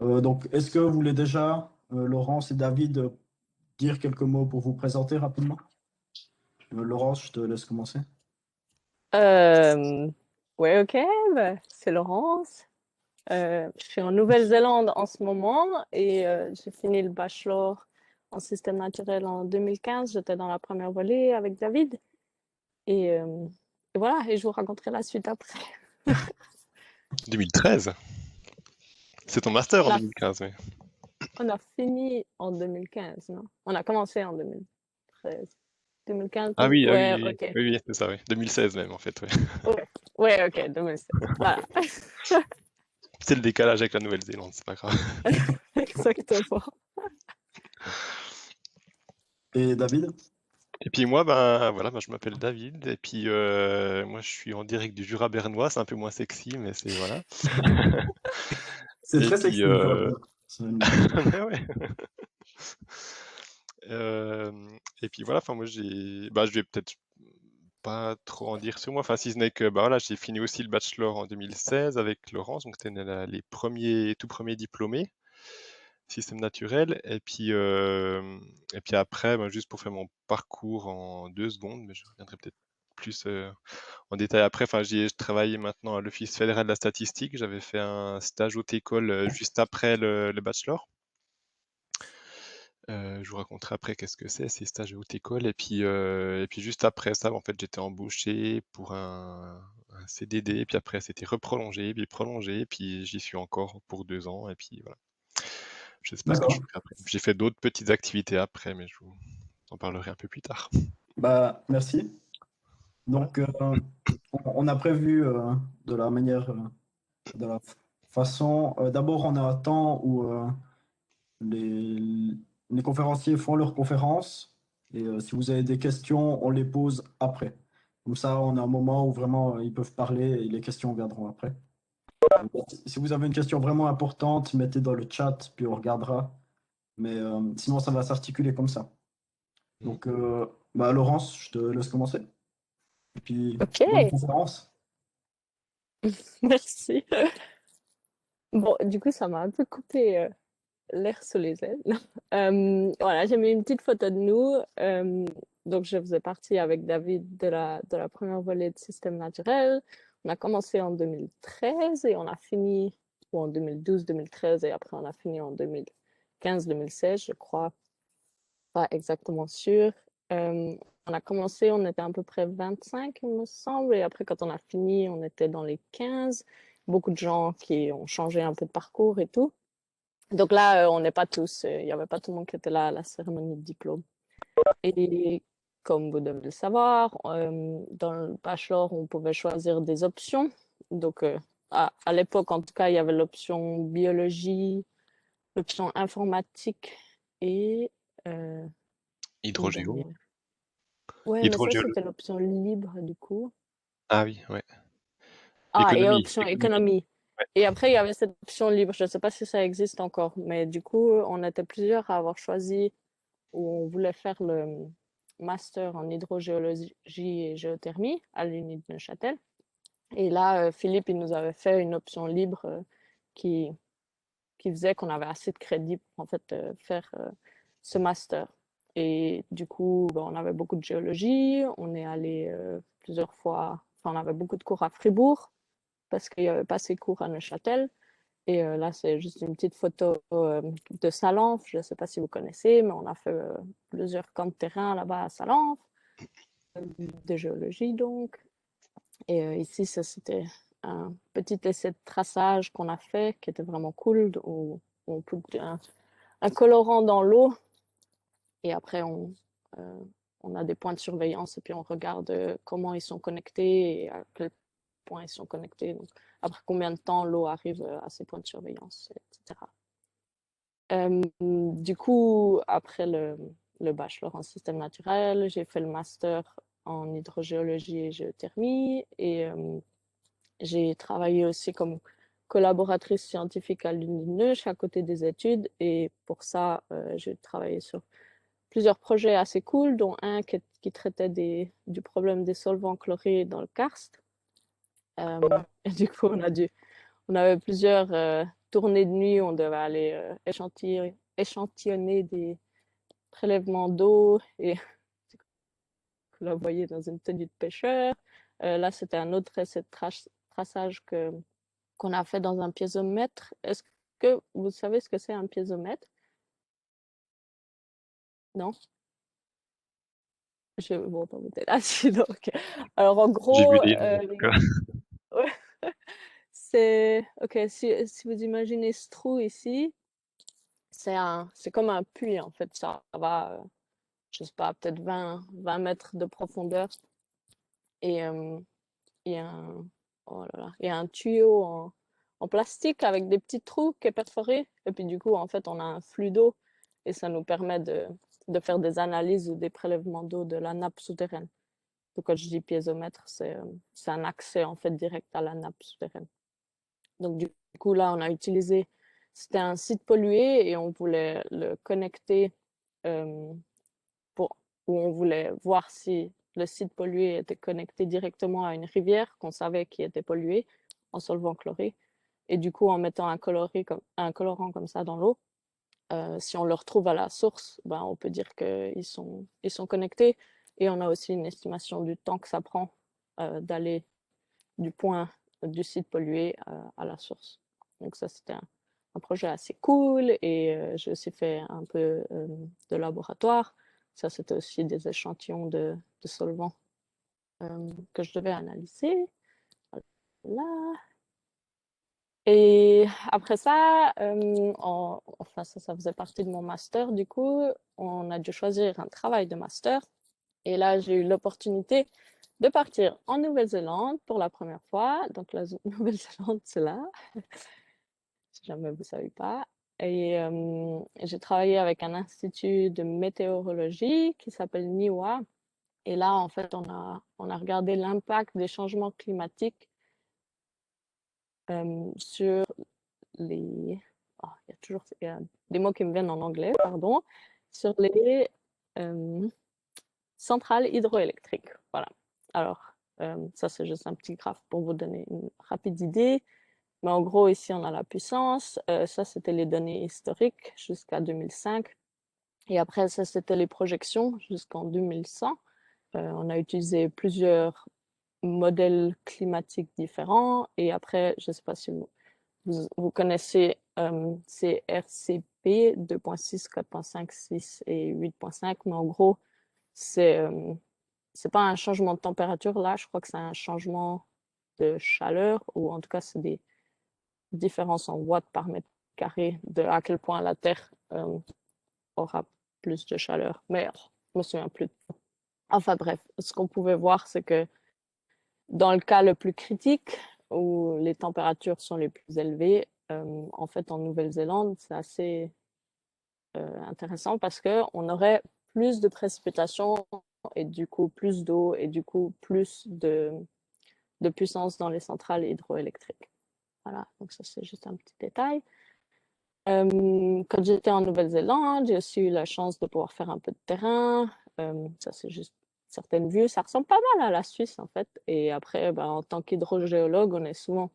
Donc, est-ce que vous voulez déjà, Laurence et David, dire quelques mots pour vous présenter rapidement? Laurence, je te laisse commencer. Euh, ouais, ok, bah, c'est Laurence. Je suis en Nouvelle-Zélande en ce moment et j'ai fini le bachelor en système naturel en 2015. J'étais dans la première volée avec David et, euh, et voilà, et je vous raconterai la suite après. 2013? C'est ton master On en a, 2015, oui. on a fini en 2015, non? On a commencé en 2013. 2015, Ah oui, ah oui, ouais, oui, ok. oui, oui, c'est ça, oui. 2016 même, en fait, oui. Ouais, ouais, ok, 2016. Voilà, C'est le décalage avec la Nouvelle-Zélande, c'est pas grave. exactement. Et David? Et puis moi, ben voilà, ben, je m'appelle David, et puis moi je suis en direct du Jura bernois, c'est un peu moins sexy, mais c'est voilà. C'est Et très puis, sexy, quand même, personnellement. mais ouais. Et puis voilà, enfin moi bah je vais peut-être pas trop en dire sur moi, enfin si ce n'est que bah voilà, j'ai fini aussi le bachelor en 2016 avec Laurence, donc c'était les tout premiers diplômés système naturel. Et puis après, ben, juste pour faire mon parcours en 2 secondes, mais je reviendrai peut-être plus en détail après. Enfin, je travaille maintenant à l'Office fédéral de la statistique. J'avais fait un stage haute école juste après le bachelor. Je vous raconterai après qu'est-ce que c'est ces stages haute école. Et puis juste après ça, en fait, j'étais embauché pour un CDD. Et puis après, c'était reprolongé, puis prolongé. Et puis j'y suis encore pour 2 ans. Et puis voilà. Je sais pas ce que je D'accord. ferai après. J'ai fait d'autres petites activités après, mais je vous en parlerai un peu plus tard. Bah, merci. Donc, on a prévu de la manière, de la façon. D'abord, on a un temps où les, les conférenciers font leurs conférences. Et si vous avez des questions, on les pose après. Comme ça, on a un moment où vraiment ils peuvent parler et les questions viendront après. Si vous avez une question vraiment importante, mettez dans le chat, puis on regardera. Mais sinon, ça va s'articuler comme ça. Mhm. Donc, bah, Laurence, je te laisse commencer. Et puis, Ok, bonne conférence. merci. Bon, du coup, ça m'a un peu coupé l'air sous les ailes. Voilà, j'ai mis une petite photo de nous. Donc, je faisais partie avec David de la première volée de système naturel. On a commencé en 2013 et on a fini, ou en 2012-2013 et après on a fini en 2015-2016, je crois, pas exactement sûr. Euh, on a commencé, on était à peu près 25, il me semble, et après quand on a fini, on était dans les 15. Beaucoup de gens qui ont changé un peu de parcours et tout. Donc là, on n'est pas tous, il n'y avait pas tout le monde qui était là à la cérémonie de diplôme. Et comme vous devez le savoir, dans le bachelor, on pouvait choisir des options. Donc à l'époque, en tout cas, il y avait l'option biologie, l'option informatique et une Hydrogéo. dernière. Ouais, mais ça, Hydrogéologie. c'était l'option libre du coup. Ah oui, ouais. Ah, et Économie. option Économie. économie. Ouais. Et après, il y avait cette option libre. Je ne sais pas si ça existe encore, mais du coup, on était plusieurs à avoir choisi où on voulait faire le master en hydrogéologie et géothermie à l'Uni de Neuchâtel. Et là, Philippe, il nous avait fait une option libre qui, qui faisait qu'on avait assez de crédits pour en fait faire ce master. Et du coup, ben, on avait beaucoup de géologie, on est allé plusieurs fois, enfin, on avait beaucoup de cours à Fribourg parce qu'il n'y avait pas assez de cours à Neuchâtel. Et là, c'est juste une petite photo de Salanf. Je ne sais pas si vous connaissez, mais on a fait plusieurs camps de terrain là-bas à Salanf, de géologie donc. Et ici, ça, c'était un petit essai de traçage qu'on a fait, qui était vraiment cool, où on put un colorant dans l'eau et après on a des points de surveillance et puis on regarde comment ils sont connectés et à quel point ils sont connectés. Donc, après combien de temps l'eau arrive à ces points de surveillance, etc. Du coup, après le bachelor en système naturel, j'ai fait le master en hydrogéologie et géothermie et j'ai travaillé aussi comme collaboratrice scientifique à l'UNINEUCH à côté des études et pour ça, j'ai travaillé sur plusieurs projets assez cool, dont un qui traitait du problème des solvants chlorés dans le karst. Et du coup, on avait plusieurs tournée de nuit, on devait aller échantillonner des prélèvements d'eau et vous la voyez dans une tenue de pêcheur. Là, c'était un autre essai de traçage qu'on a fait dans un piézomètre. Est-ce que vous savez ce que c'est un piézomètre? Non? Je ne vois pas vous êtes là-dessus, donc. Alors, en J'ai gros, vu des noms, en tout cas. ouais, c'est... Ok, si vous imaginez ce trou ici, c'est comme un puits, en fait. Ça va, je sais pas, peut-être 20 mètres de profondeur. Et il y a un, oh là là, il y a un tuyau en plastique avec des petits trous qui est perforé. Et puis du coup, en fait, on a un flux d'eau et ça nous permet de faire des analyses ou des prélèvements d'eau de la nappe souterraine. Donc quand je dis piézomètre, c'est un accès en fait direct à la nappe souterraine. Donc du coup, là, on a utilisé, c'était un site pollué et on voulait le connecter où on voulait voir si le site pollué était connecté directement à une rivière qu'on savait qui était polluée en solvant chloré. Et du coup, en mettant un colorant comme ça dans l'eau, si on le retrouve à la source, ben, on peut dire qu'ils sont connectés. Et on a aussi une estimation du temps que ça prend d'aller du point du site pollué à la source. Donc ça, c'était un projet assez cool. Et j'ai aussi fait un peu de laboratoire. Ça, c'était aussi des échantillons de solvants que je devais analyser. Là. Et après ça, enfin ça faisait partie de mon master. Du coup, on a dû choisir un travail de master. Et là, j'ai eu l'opportunité de partir en Nouvelle-Zélande pour la première fois. Donc la Nouvelle-Zélande, c'est là, si jamais vous ne savez pas. Et j'ai travaillé avec un institut de météorologie qui s'appelle NIWA. Et là, en fait, on a regardé l'impact des changements climatiques sur les... Oh, il y a des mots qui me viennent en anglais, pardon. Sur les centrales hydroélectriques. Voilà. Alors, ça, c'est juste un petit graphe pour vous donner une rapide idée. Mais en gros, ici, on a la puissance. Ça, c'était les données historiques jusqu'à 2005. Et après, ça, c'était les projections jusqu'en 2100. On a utilisé plusieurs modèles climatiques différents. Et après, je ne sais pas si vous connaissez CRCP 2.6, 4.5, 6 et 8.5. Mais en gros, c'est pas un changement de température là, je crois que c'est un changement de chaleur, ou en tout cas, c'est des différences en watts par mètre carré de à quel point la Terre aura plus de chaleur. Mais je me souviens plus. Enfin bref, ce qu'on pouvait voir, c'est que dans le cas le plus critique, où les températures sont les plus élevées, en fait, en Nouvelle-Zélande, c'est assez intéressant parce qu'on aurait plus de précipitations et du coup plus d'eau et du coup plus de puissance dans les centrales hydroélectriques. Voilà, donc ça c'est juste un petit détail. Quand j'étais en Nouvelle-Zélande, j'ai aussi eu la chance de pouvoir faire un peu de terrain. Ça c'est juste certaines vues. Ça ressemble pas mal à la Suisse en fait. Et après, ben, en tant qu'hydrogéologue, on est souvent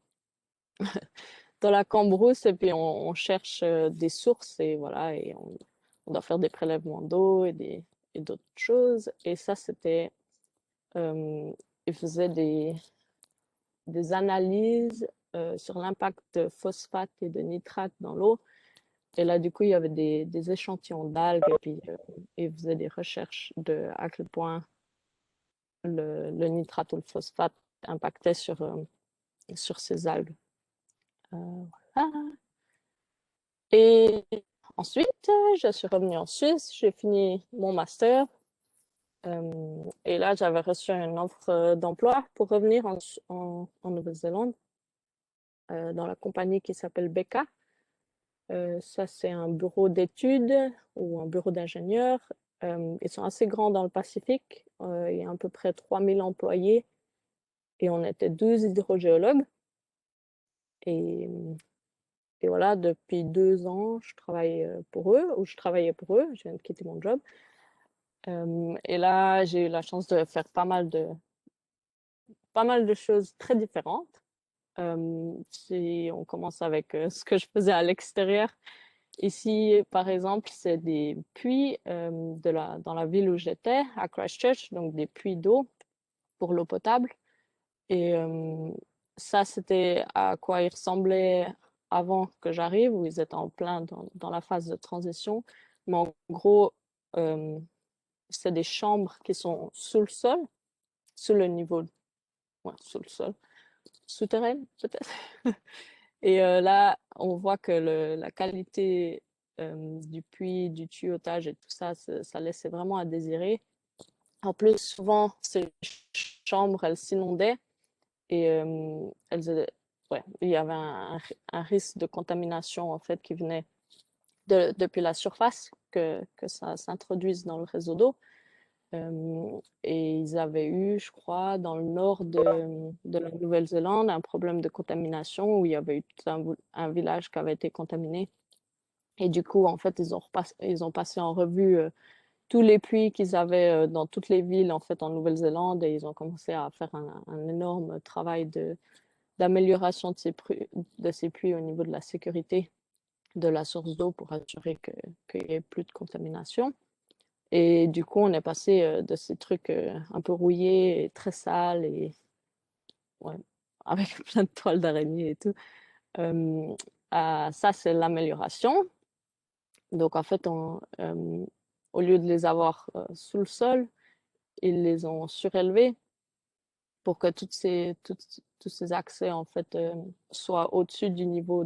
dans la cambrousse et puis on cherche des sources et voilà, et on doit faire des prélèvements d'eau et d'autres choses. Et ça, c'était, ils faisaient des analyses sur l'impact de phosphate et de nitrate dans l'eau. Et là, du coup, il y avait des échantillons d'algues et puis ils faisaient des recherches de à quel point le nitrate ou le phosphate impactait sur ces algues. Voilà. Et ensuite, je suis revenue en Suisse, j'ai fini mon master. Et là, j'avais reçu une offre d'emploi pour revenir en Nouvelle-Zélande dans la compagnie qui s'appelle Beka. Ça, c'est un bureau d'études ou un bureau d'ingénieurs. Ils sont assez grands dans le Pacifique. Il y a à peu près 3000 employés et on était 12 hydrogéologues. Et voilà, depuis 2 ans, je travaille pour eux, ou je travaillais pour eux. Je viens de quitter mon job. Et là, j'ai eu la chance de faire pas mal de choses très différentes. Si on commence avec ce que je faisais à l'extérieur, ici, par exemple, c'est des puits dans la ville où j'étais, à Christchurch, donc des puits d'eau pour l'eau potable. Et ça, c'était à quoi ils ressemblaient avant que j'arrive, où ils étaient en plein dans la phase de transition. Mais en gros, c'est des chambres qui sont sous le sol, sous le niveau, ouais, sous le sol, souterraine peut-être. Et là, on voit que la qualité du puits, du tuyautage et tout ça, ça laissait vraiment à désirer. En plus, souvent, ces chambres, elles s'inondaient et ouais, il y avait un risque de contamination en fait qui venait depuis la surface, que ça s'introduise dans le réseau d'eau. Et ils avaient eu, je crois, dans le nord de la Nouvelle-Zélande, un problème de contamination où il y avait eu tout un village qui avait été contaminé. Et du coup, en fait, ils ont passé en revue tous les puits qu'ils avaient dans toutes les villes en fait en Nouvelle-Zélande et ils ont commencé à faire un énorme travail d'amélioration de ces puits au niveau de la sécurité de la source d'eau pour assurer qu'il n'y ait plus de contamination. Et du coup, on est passé de ces trucs un peu rouillés et très sales et ouais, avec plein de toiles d'araignée et tout. Ça, c'est l'amélioration. Donc, en fait, au lieu de les avoir sous le sol, ils les ont surélevés pour que tous ces accès, en fait, soient au-dessus du niveau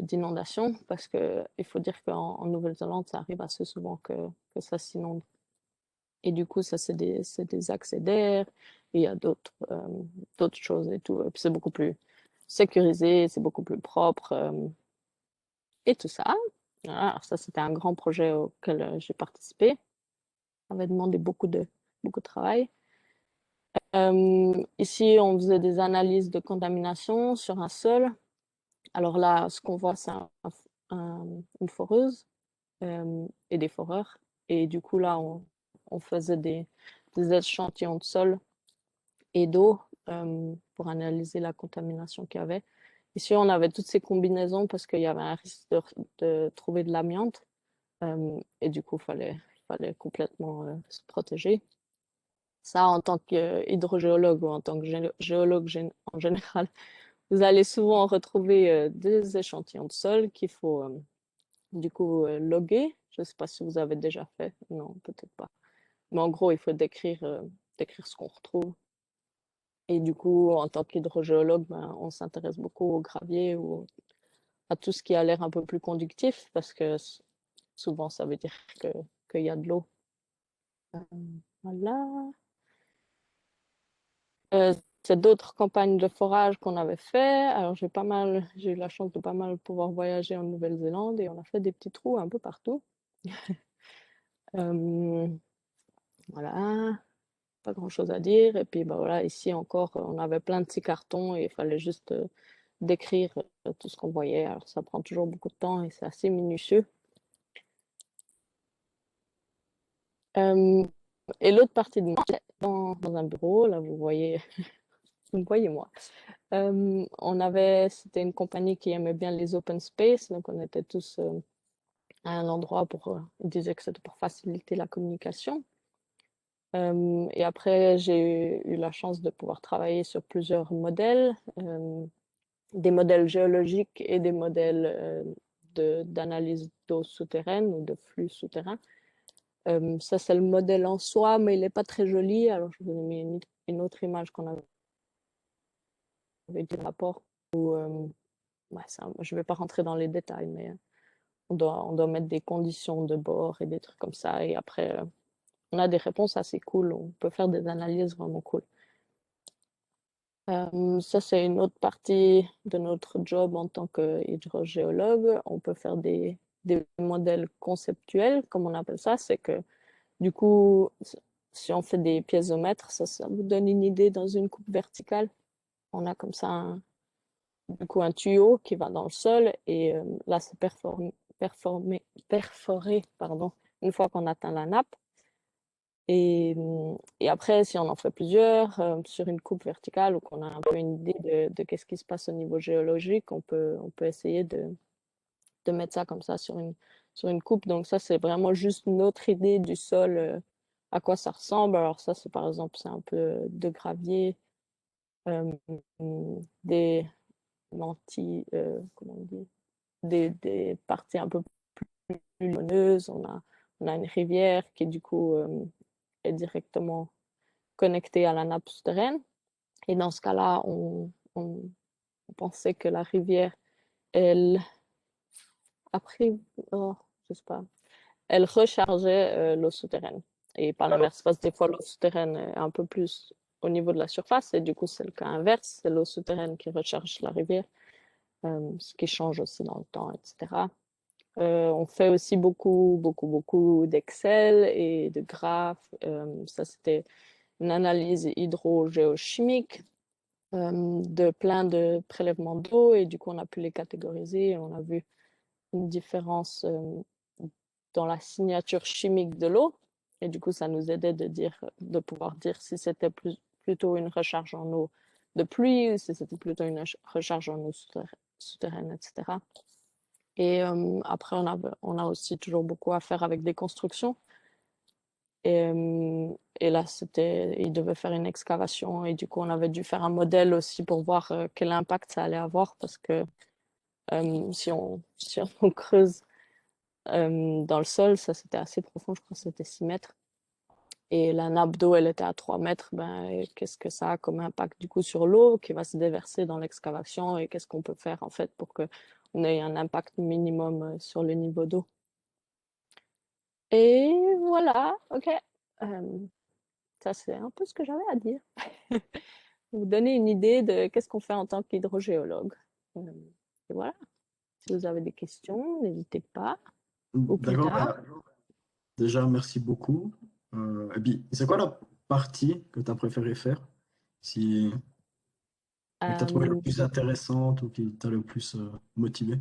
d'inondation. Parce qu'il faut dire qu'en Nouvelle-Zélande, ça arrive assez souvent que ça s'inonde. Et du coup, ça, c'est des accès d'air. Il y a d'autres choses et tout. Et puis, c'est beaucoup plus sécurisé, c'est beaucoup plus propre et tout ça. Voilà. Alors ça, c'était un grand projet auquel j'ai participé. Ça avait demandé beaucoup de travail. Ici, on faisait des analyses de contamination sur un sol. Alors là, ce qu'on voit, c'est une foreuse et des foreurs. Et du coup, là, on faisait des échantillons de sol et d'eau pour analyser la contamination qu'il y avait. Ici, on avait toutes ces combinaisons parce qu'il y avait un risque de trouver de l'amiante. Et du coup, il fallait complètement se protéger. Ça, en tant qu'hydrogéologue ou en tant que géologue en général, vous allez souvent retrouver des échantillons de sol qu'il faut du coup loguer. Je ne sais pas si vous avez déjà fait. Non, peut-être pas. Mais en gros, il faut décrire ce qu'on retrouve. Et du coup, en tant qu'hydrogéologue, ben, on s'intéresse beaucoup au gravier ou à tout ce qui a l'air un peu plus conductif parce que souvent, ça veut dire qu'il y a de l'eau. Voilà. C'est d'autres campagnes de forage qu'on avait fait. Alors, j'ai eu la chance de pas mal pouvoir voyager en Nouvelle-Zélande et on a fait des petits trous un peu partout. Voilà, pas grand-chose à dire. Et puis, bah, voilà, ici encore, on avait plein de petits cartons et il fallait juste décrire tout ce qu'on voyait. Alors, ça prend toujours beaucoup de temps et c'est assez minutieux. Et l'autre partie de moi, dans un bureau, là, vous voyez, vous me voyez moi. C'était une compagnie qui aimait bien les open space, donc on était tous à un endroit ils disaient que c'était pour faciliter la communication. Et après, j'ai eu la chance de pouvoir travailler sur plusieurs modèles, des modèles géologiques et des modèles d'analyse d'eau souterraine ou de flux souterrains. Ça, c'est le modèle en soi, mais il n'est pas très joli. Alors, je vous ai mis une autre image qu'on avait du rapport où ouais, je ne vais pas rentrer dans les détails, mais on doit mettre des conditions de bord et des trucs comme ça. Et après, on a des réponses assez cool. On peut faire des analyses vraiment cool. Ça, c'est une autre partie de notre job en tant qu'hydrogéologue. On peut faire des modèles conceptuels, comme on appelle ça. C'est que, du coup, si on fait des piézomètres, ça vous donne une idée dans une coupe verticale. On a comme ça du coup un tuyau qui va dans le sol et là c'est perforé pardon, une fois qu'on atteint la nappe. Et après, si on en fait plusieurs sur une coupe verticale ou qu'on a un peu une idée de qu'est-ce qui se passe au niveau géologique, on peut essayer de mettre ça comme ça sur une coupe. Donc ça, c'est vraiment juste notre idée du sol, à quoi ça ressemble. Alors ça, c'est par exemple, c'est un peu de gravier, euh, des lentilles, comment on dit, des parties un peu plus lumineuses. On a une rivière qui du coup est directement connectée à la nappe souterraine. Et dans ce cas-là, on pensait que la rivière, elle, après, oh, je sais pas, elle rechargeait l'eau souterraine. Et par l'inverse, parce que des fois, l'eau souterraine est un peu plus au niveau de la surface, et du coup, c'est le cas inverse, c'est l'eau souterraine qui recharge la rivière, ce qui change aussi dans le temps, etc. On fait aussi beaucoup d'Excel et de graphes. Ça, c'était une analyse hydrogéochimique de plein de prélèvements d'eau, et du coup, on a pu les catégoriser. On a vu une différence dans la signature chimique de l'eau. Et du coup, ça nous aidait de pouvoir dire si c'était plutôt une recharge en eau de pluie ou si c'était plutôt une recharge en eau souterraine, etc. Et après, on a aussi toujours beaucoup à faire avec des constructions. Et là, il devait faire une excavation et du coup, on avait dû faire un modèle aussi pour voir quel impact ça allait avoir parce que si on creuse dans le sol, ça c'était assez profond, je crois que c'était 6 mètres. Et la nappe d'eau, elle était à 3 mètres. Ben, qu'est-ce que ça a comme impact du coup sur l'eau qui va se déverser dans l'excavation et qu'est-ce qu'on peut faire en fait pour qu'on ait un impact minimum sur le niveau d'eau. Et voilà, ok. Ça, c'est un peu ce que j'avais à dire. Vous donner une idée de qu'est-ce qu'on fait en tant qu'hydrogéologue. Et voilà. Si vous avez des questions, n'hésitez pas. Ou plus D'accord, tard. bah, déjà, merci beaucoup. Et puis, c'est quoi la partie que tu as préféré faire? Si que tu as trouvé le Euh, plus intéressante ou qui t'a le plus motivé?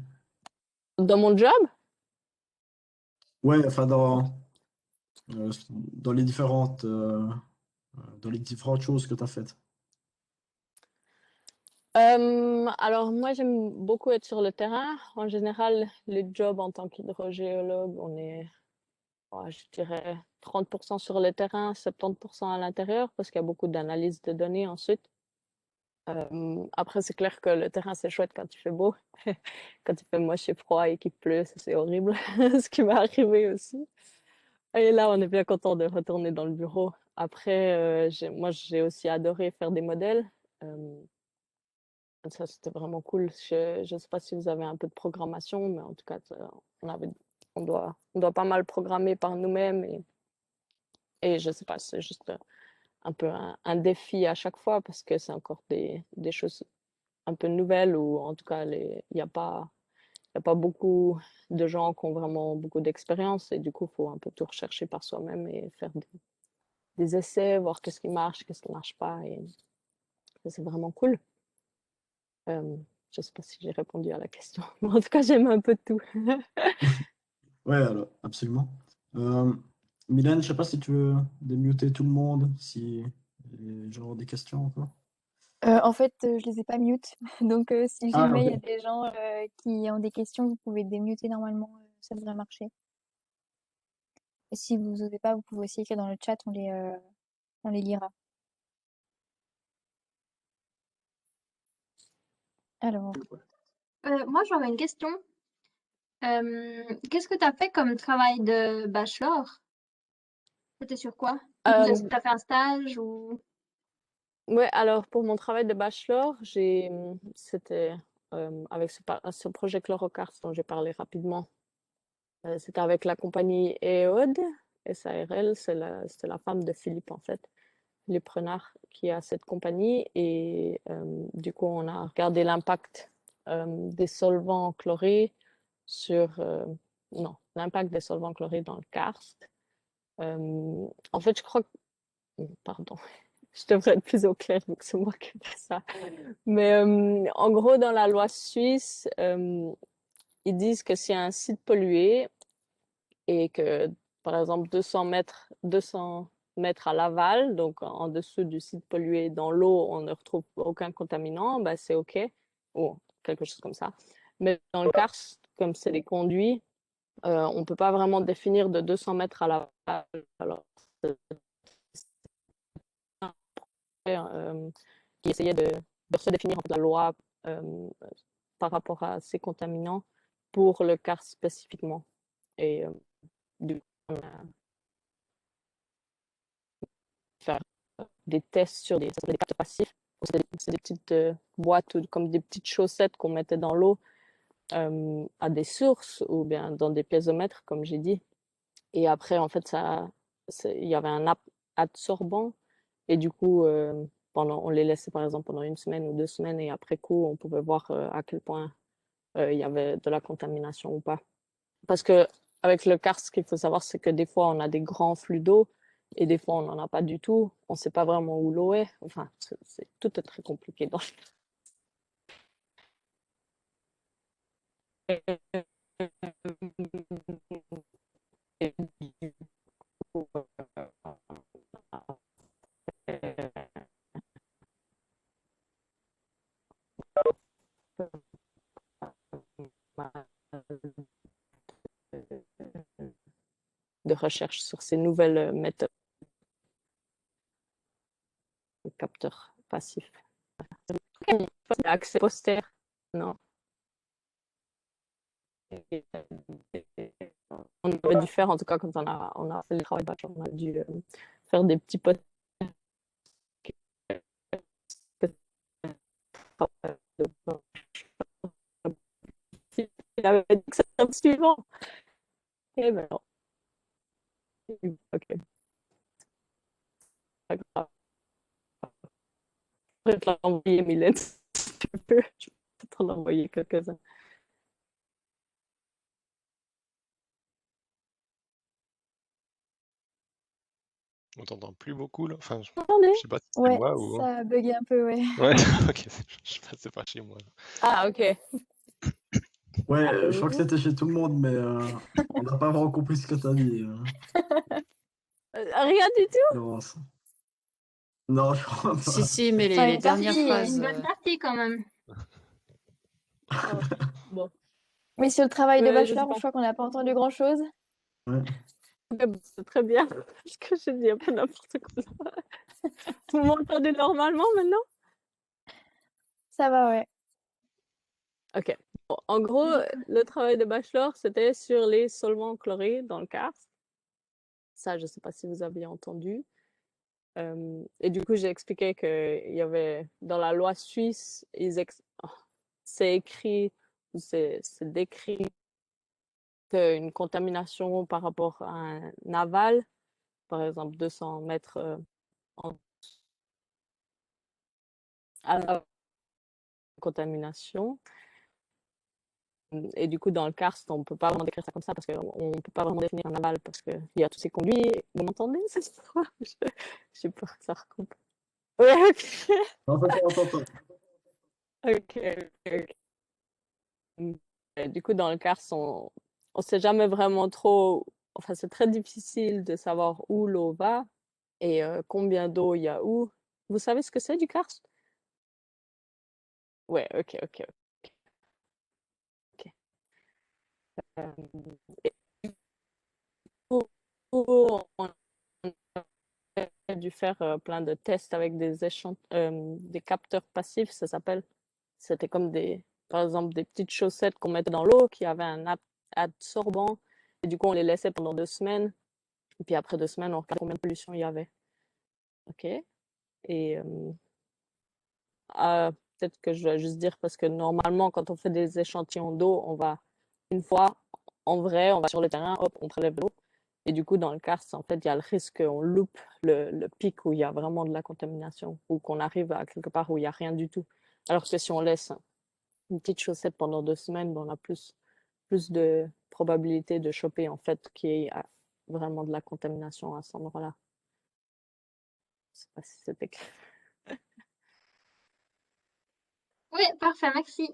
dans mon job, Ouais, enfin, dans les dans les différentes choses que tu as faites. alors moi j'aime beaucoup être sur le terrain. En général, les jobs en tant qu'hydrogéologue, on est, je dirais, 30% sur le terrain, 70% à l'intérieur, parce qu'il y a beaucoup d'analyse de données ensuite. Après, c'est clair que le terrain, c'est chouette quand il fait beau. Quand il fait moche et froid et qu'il pleut, ça, c'est horrible, ce qui m'est arrivé aussi. Et là, on est bien content de retourner dans le bureau. Après, moi, j'ai aussi adoré faire des modèles. Euh, Ça, c'était vraiment cool. Je ne sais pas si vous avez un peu de programmation, mais en tout cas, on doit pas mal programmer par nous-mêmes. Et je ne sais pas, c'est juste un peu un défi à chaque fois parce que c'est encore des choses un peu nouvelles ou en tout cas, il y a pas beaucoup de gens qui ont vraiment beaucoup d'expérience et du coup, il faut un peu tout rechercher par soi-même et faire des essais, voir qu'est-ce qui marche pas. Et ça, c'est vraiment cool. Je ne sais pas si j'ai répondu à la question, mais en tout cas, j'aime un peu tout. Ouais, alors, absolument. Euh, Mylène, je sais pas si tu veux démuter tout le monde, si genre des questions encore. En fait, je les ai pas mute. Donc, si Ah, jamais il y a ok. des gens qui ont des questions, vous pouvez démuter normalement, ça devrait marcher. Et si vous n'osez pas, vous pouvez aussi écrire dans le chat, on les lira. Alors, Moi, j'aurais une question. Qu'est-ce que tu as fait comme travail de bachelor? C'était sur quoi? Ou Euh, tu as fait un stage ou... ouais, alors pour mon travail de bachelor, c'était avec ce projet Chlorocars dont j'ai parlé rapidement. C'était avec la compagnie EOD, SARL, c'est la femme de Philippe en fait, Philippe Renard qui a cette compagnie et du coup on a regardé l'impact des solvants chlorés sur non, l'impact des solvants chlorés dans le karst. En fait, je crois que pardon, je devrais être plus au clair vu que c'est moi qui fais ça. Mais en gros, dans la loi suisse, ils disent que s'il y a un site pollué et que, par exemple, 200 mètres à l'aval, donc en dessous du site pollué dans l'eau, on ne retrouve aucun contaminant, bah, c'est OK, ou quelque chose comme ça. Mais dans le karst, comme c'est des conduits, on ne peut pas vraiment définir de 200 mètres à l'aval. Alors, qui essayait de redéfinir la loi par rapport à ces contaminants pour le karst spécifiquement. Et du coup, on a fait des tests sur des capteurs passifs. C'est des petites boîtes ou comme des petites chaussettes qu'on mettait dans l'eau à des sources ou bien dans des piézomètres, comme j'ai dit. Et après, en fait, il y avait un absorbant. Et du coup, on les laissait par exemple pendant 1 semaine ou 2 semaines. Et après coup, on pouvait voir à quel point il y avait de la contamination ou pas. Parce que avec le karst, ce qu'il faut savoir, c'est que des fois, on a des grands flux d'eau et des fois, on n'en a pas du tout. On ne sait pas vraiment où l'eau est. Enfin, tout est très compliqué dans de recherche sur ces nouvelles méthodes de capteurs passifs. Accès poster, non. On avait dû faire, en tout cas, quand on a fait le travail bachelor, on a dû faire des petits posters. Il avait dit que c'était le suivant. Et ben non. Ok, pas grave. Je vais te l'envoyer, Mylène, si tu veux. Je peux te l'envoyer quelques-uns. On t'entend plus beaucoup là. Enfin, Attendez. je sais pas si c'est Ouais, moi ou. ça a bugué un peu, ouais. Ouais, ok, je sais pas, c'est pas chez moi. Ah, ok. Ouais, je crois que c'était chez tout le monde, mais on n'a pas vraiment compris ce que tu as dit, Rien du tout. Laurence. Non, je crois pas. Si, mais Enfin, les une dernières partie, phrases. Une bonne partie quand même. Oh, bon. Mais sur le travail de Je sais bachelor, pas. je crois qu'on n'a pas entendu grand-chose. Ouais. C'est très bien. Parce que j'ai dit un peu n'importe quoi. Vous m'entendez normalement maintenant? Ça va, ouais. Ok. Bon, en gros, le travail de bachelor, c'était sur les solvants chlorés dans le karst. Ça, je ne sais pas si vous aviez entendu. Et du coup, j'ai expliqué qu'il y avait dans la loi suisse, c'est écrit, c'est décrit qu'une contamination par rapport à un aval, par exemple 200 mètres à la contamination. Et du coup, dans le karst, on ne peut pas vraiment décrire ça comme ça parce qu'on ne peut pas vraiment définir un aval parce qu'il y a tous ces conduits. Vous m'entendez? J'ai peur que ça recoupe. Ouais, ok. Non, ça, on t'entend. Ok. Du coup, dans le karst, on ne sait jamais vraiment trop. Enfin, c'est très difficile de savoir où l'eau va et combien d'eau il y a où. Vous savez ce que c'est du karst? Ouais, ok. Et du coup, on a dû faire plein de tests avec des capteurs passifs, ça s'appelle. C'était comme par exemple, des petites chaussettes qu'on mettait dans l'eau qui avaient un absorbant. Et du coup, on les laissait pendant 2 semaines. Et puis après 2 semaines, on regardait combien de pollution il y avait. OK. Et peut-être que je dois juste dire, parce que normalement, quand on fait des échantillons d'eau, on va une fois, en vrai, on va sur le terrain, hop, on prélève l'eau. Et du coup, dans le karst, en fait, il y a le risque qu'on loupe le pic où il y a vraiment de la contamination ou qu'on arrive à quelque part où il n'y a rien du tout. Alors que si on laisse une petite chaussette pendant 2 semaines, ben, on a plus de probabilité de choper, en fait, qu'il y ait vraiment de la contamination à cet endroit-là. Je ne sais pas si c'était clair. Oui, parfait, merci.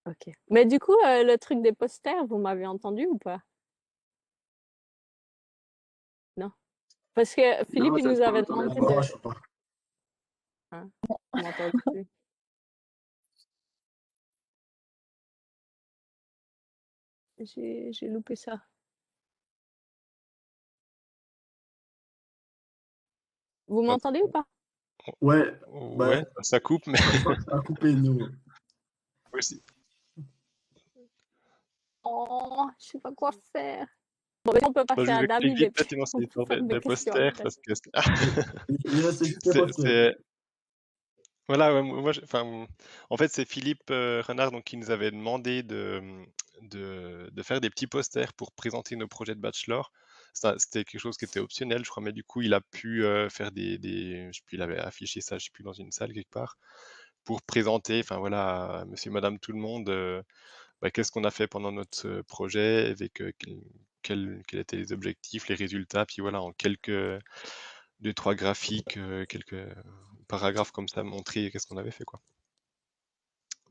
Ok. Mais du coup, le truc des posters, vous m'avez entendu ou pas? Non? Parce que Philippe, Non, il nous avait t'en demandé es pas, de... je sais pas. Hein, je m'entends plus. J'ai loupé ça. Vous m'entendez ou pas? Ouais, bah, Ouais, ça coupe, mais je crois que ça a coupé, nous. aussi. Oh, je sais pas quoi faire. Bon, mais on peut Bah, passer je vous à explique David et vite puis fait, sinon on c'est peut l'histoire faire des des questions posters, après. parce que Il reste juste les posters. voilà, ouais, moi, enfin, en fait, c'est Philippe Renard donc, qui nous avait demandé de faire des petits posters pour présenter nos projets de bachelor. C'était quelque chose qui était optionnel, je crois, mais du coup, il a pu faire je sais plus, il avait affiché ça, je sais plus, dans une salle quelque part, pour présenter, enfin voilà, à monsieur, madame, tout le monde, qu'est-ce qu'on a fait pendant notre projet, avec quels étaient les objectifs, les résultats, puis voilà, en deux, trois graphiques, quelques paragraphes comme ça, montrer qu'est-ce qu'on avait fait, quoi.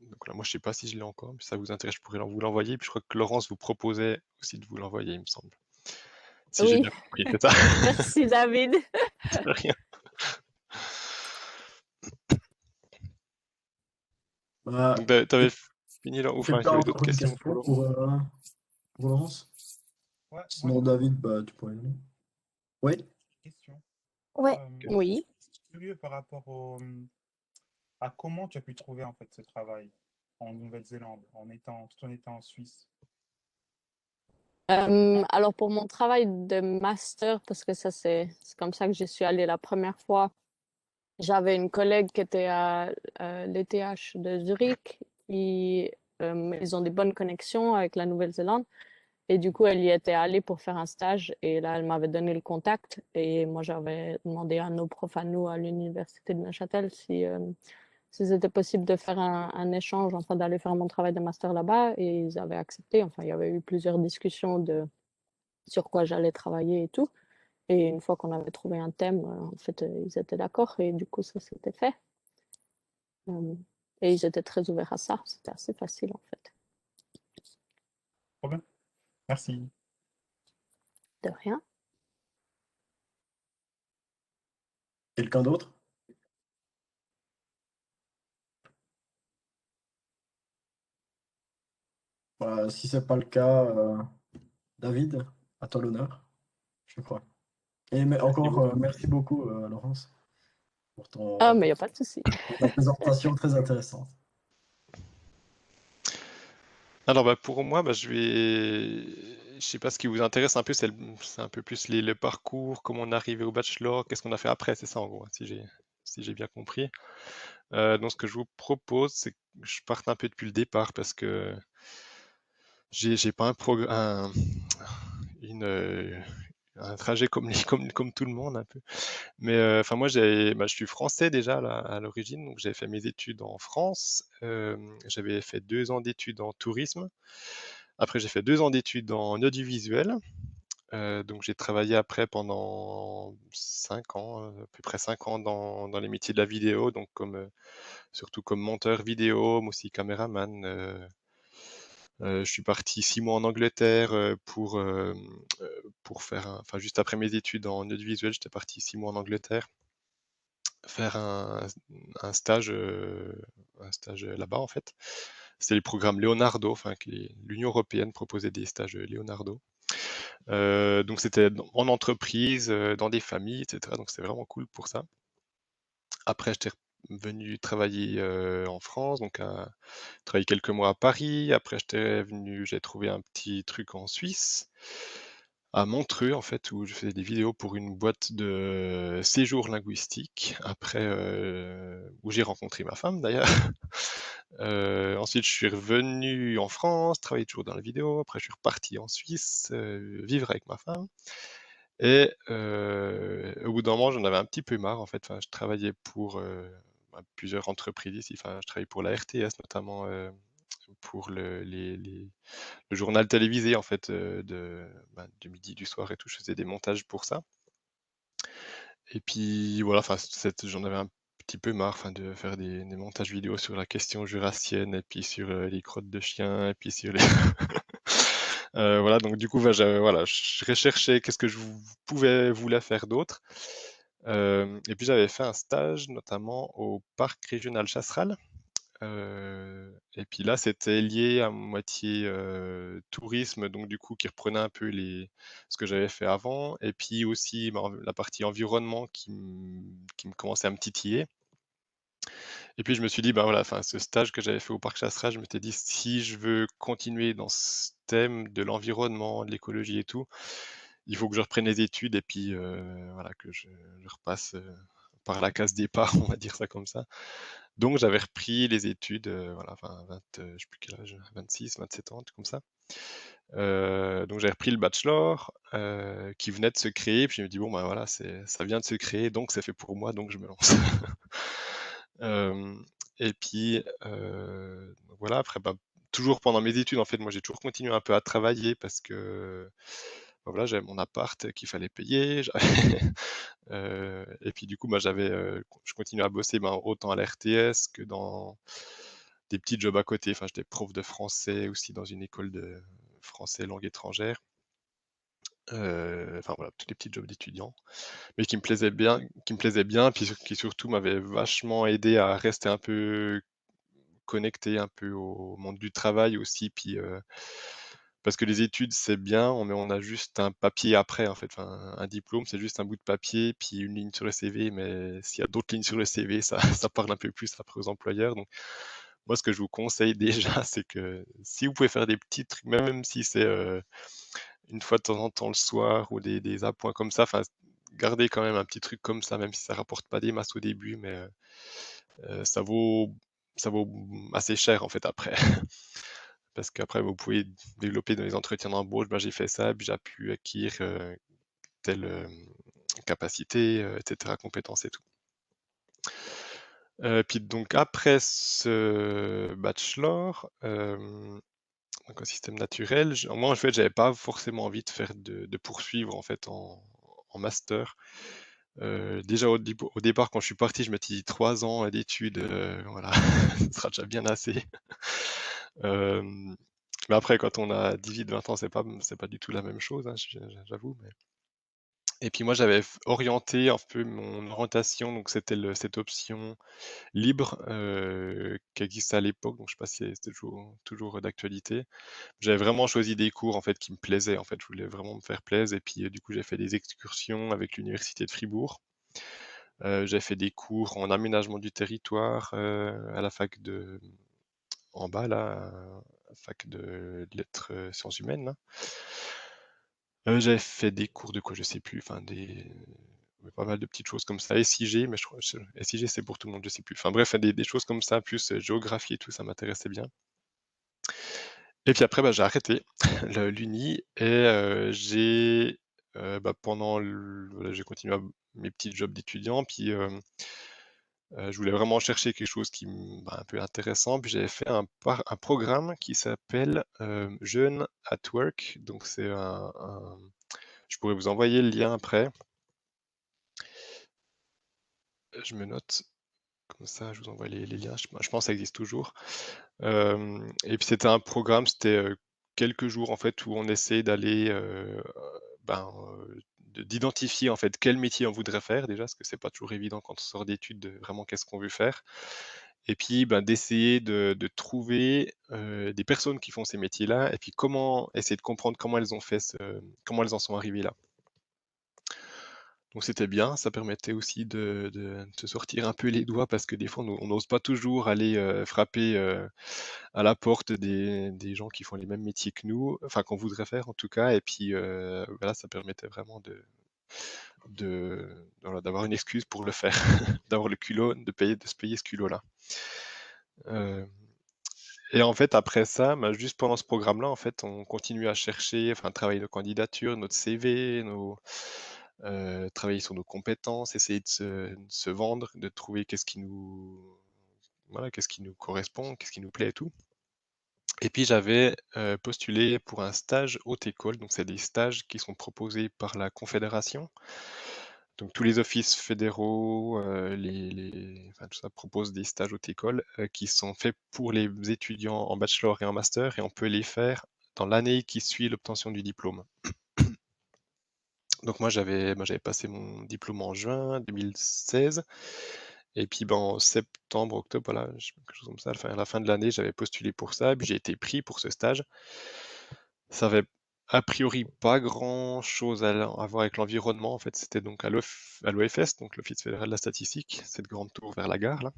Donc là, moi, je sais pas si je l'ai encore, mais si ça vous intéresse, je pourrais vous l'envoyer. Puis je crois que Laurence vous proposait aussi de vous l'envoyer, il me semble. Si j'ai Oui, bien compris, c'est ça? merci David. De rien. Bah, Donc, t'avais fini là, ou enfin, quelqu'un il y a avait d'autres encore une questions question pour Laurence? pour Laurence? Ouais, moi, Sinon, David, bah, tu pourrais y aller. Oui? question. Ouais. Oui. Je suis curieux par rapport à comment tu as pu trouver en fait ce travail en Nouvelle-Zélande, tout en étant en Suisse. Alors pour mon travail de master, parce que ça c'est comme ça que j'y suis allée la première fois, j'avais une collègue qui était à l'ETH de Zurich, ils ont des bonnes connexions avec la Nouvelle-Zélande, et du coup elle y était allée pour faire un stage, et là elle m'avait donné le contact, et moi j'avais demandé à nos profs à nous à l'université de Neuchâtel si c'était possible de faire un échange, enfin d'aller faire mon travail de master là-bas, et ils avaient accepté. Enfin, il y avait eu plusieurs discussions sur quoi j'allais travailler et tout. Et une fois qu'on avait trouvé un thème, en fait, ils étaient d'accord, et du coup, ça s'était fait. Et ils étaient très ouverts à ça. C'était assez facile, en fait. Trop bien. Merci. De rien. Quelqu'un d'autre? Voilà, si c'est pas le cas, David, à toi l'honneur, je crois. Et mais encore, merci beaucoup, Laurence, pour Ah, mais il n'y a pas de souci. pour ta présentation très intéressante. Alors pour moi, je sais pas ce qui vous intéresse un peu, c'est un peu plus le parcours, comment on est arrivé au bachelor, qu'est-ce qu'on a fait après, c'est ça en gros, si j'ai bien compris. Donc ce que je vous propose, c'est que je parte un peu depuis le départ parce que j'ai pas un trajet comme tout le monde un peu. Mais enfin moi je suis français déjà là, à l'origine, donc j'ai fait mes études en France. J'avais fait 2 ans d'études en tourisme. Après j'ai fait 2 ans d'études en audiovisuel. Donc j'ai travaillé après pendant 5 ans, à peu près 5 ans dans les métiers de la vidéo, donc surtout comme monteur vidéo, mais aussi caméraman. Je suis parti 6 mois en Angleterre pour faire enfin juste après mes études en audiovisuel, j'étais parti 6 mois en Angleterre faire un stage, là-bas en fait. C'était le programme Leonardo, enfin que l'Union européenne proposait des stages Leonardo. Donc c'était en entreprise, dans des familles, etc. Donc c'était vraiment cool pour ça. Après, j'étais venu travailler en France, donc travailler quelques mois à Paris. Après, j'ai trouvé un petit truc en Suisse, à Montreux en fait, où je faisais des vidéos pour une boîte de séjour linguistique. Après, où j'ai rencontré ma femme d'ailleurs. Ensuite, je suis revenu en France, travailler toujours dans la vidéo. Après, je suis reparti en Suisse, vivre avec ma femme. Et au bout d'un moment, j'en avais un petit peu marre en fait. Enfin, je travaillais pour plusieurs entreprises ici. Enfin, je travaillais pour la RTS notamment, pour le journal télévisé en fait, du midi, du soir et tout. Je faisais des montages pour ça. Et puis voilà, enfin, j'en avais un petit peu marre, enfin, de faire des montages vidéo sur la question jurassienne, et puis sur les crottes de chiens, et puis sur les Voilà, donc du coup, voilà, je recherchais qu'est-ce que voulais faire d'autre. Et puis j'avais fait un stage notamment au parc régional Chasseral. Et puis là, c'était lié à moitié tourisme, donc du coup, qui reprenait un peu ce que j'avais fait avant, et puis aussi la partie environnement qui me commençait à me titiller. Et puis je me suis dit, ben voilà, enfin, ce stage que j'avais fait au parc Chasseral, je m'étais dit, si je veux continuer dans ce thème de l'environnement, de l'écologie et tout, il faut que je reprenne les études et puis voilà, que je repasse par la case départ, on va dire ça comme ça. Donc j'avais repris les études, voilà, enfin, je sais plus quel âge, 26, 27 ans, un truc comme ça. Donc j'avais repris le bachelor qui venait de se créer, puis je me dis, bon, ben voilà, ça vient de se créer, donc c'est fait pour moi, donc je me lance. Et puis voilà, après, bah, toujours pendant mes études, en fait, moi j'ai toujours continué un peu à travailler parce que bah, voilà, j'avais mon appart qu'il fallait payer. Et puis du coup, bah, je continuais à bosser ben, autant à la RTS que dans des petits jobs à côté. Enfin, j'étais prof de français aussi dans une école de français langue étrangère. Enfin voilà, tous les petits jobs d'étudiants, mais qui me plaisaient bien, puis qui surtout m'avaient vachement aidé à rester un peu connecté un peu au monde du travail aussi, puis parce que les études c'est bien, mais on a juste un papier après en fait, enfin, un diplôme c'est juste un bout de papier, puis une ligne sur le CV, mais s'il y a d'autres lignes sur le CV, ça, ça parle un peu plus après aux employeurs. Donc moi ce que je vous conseille déjà, c'est que si vous pouvez faire des petits trucs, même si c'est une fois de temps en temps le soir ou des appoints comme ça, enfin gardez quand même un petit truc comme ça, même si ça rapporte pas des masses au début, mais ça vaut assez cher en fait après. Parce qu'après, vous pouvez développer dans les entretiens d'embauche, ben, j'ai fait ça, puis j'ai pu acquérir telle capacité, etc., compétences et tout. Puis donc après ce bachelor, donc en système naturel, moi en fait, j'avais pas forcément envie de faire de poursuivre en fait en master. Déjà au départ, quand je suis parti, je m'étais dit 3 ans d'études, voilà, ce sera déjà bien assez. Mais après, quand on a 18-20 ans, c'est pas du tout la même chose, hein, j'avoue. Et puis moi, j'avais orienté un peu mon orientation, donc c'était cette option libre qui existait à l'époque, donc je sais pas si c'était toujours d'actualité. J'avais vraiment choisi des cours en fait qui me plaisaient, en fait, je voulais vraiment me faire plaisir. Et puis du coup, j'ai fait des excursions avec l'université de Fribourg. J'ai fait des cours en aménagement du territoire à la fac en bas là, fac de lettres sciences humaines là. J'avais fait des cours de quoi, je sais plus, enfin pas mal de petites choses comme ça. SIG, mais je crois SIG c'est pour tout le monde, je sais plus. Enfin bref, des choses comme ça, plus géographie et tout, ça m'intéressait bien. Et puis après, bah, j'ai arrêté l'uni et voilà, j'ai continué mes petits jobs d'étudiant, puis je voulais vraiment chercher quelque chose un peu intéressant, puis j'avais fait un programme qui s'appelle Jeunes at Work. Donc c'est je pourrais vous envoyer le lien après. Je me note, comme ça je vous envoie les liens, je pense que ça existe toujours. Et puis c'était un programme, c'était quelques jours en fait où on essaie d'aller, d'identifier en fait quel métier on voudrait faire déjà, parce que c'est pas toujours évident quand on sort d'études de vraiment qu'est-ce qu'on veut faire. Et puis d'essayer de trouver des personnes qui font ces métiers-là, et puis essayer de comprendre comment elles ont comment elles en sont arrivées là. Donc c'était bien, ça permettait aussi de se sortir un peu les doigts, parce que des fois on n'ose pas toujours aller frapper à la porte des gens qui font les mêmes métiers que nous, enfin qu'on voudrait faire en tout cas. Et puis voilà, ça permettait vraiment voilà, d'avoir une excuse pour le faire, d'avoir le culot, de se payer ce culot-là. Et en fait, après ça, juste pendant ce programme-là, en fait, on continue à chercher, enfin, travailler nos candidatures, notre CV, travailler sur nos compétences, essayer de se vendre, de trouver qu'est-ce qui nous correspond, qu'est-ce qui nous plaît et tout. Et puis j'avais postulé pour un stage haute école, donc c'est des stages qui sont proposés par la Confédération. Donc tous les offices fédéraux, enfin, tout ça propose des stages haute école qui sont faits pour les étudiants en bachelor et en master, et on peut les faire dans l'année qui suit l'obtention du diplôme. Donc moi, j'avais passé mon diplôme en juin 2016. Et puis en septembre, octobre, voilà, quelque chose comme ça, à la fin de l'année, j'avais postulé pour ça, puis j'ai été pris pour ce stage. Ça avait a priori pas grand-chose à voir avec l'environnement. En fait, c'était donc à l'OFS, donc l'Office fédéral de la statistique, cette grande tour vers la gare, là,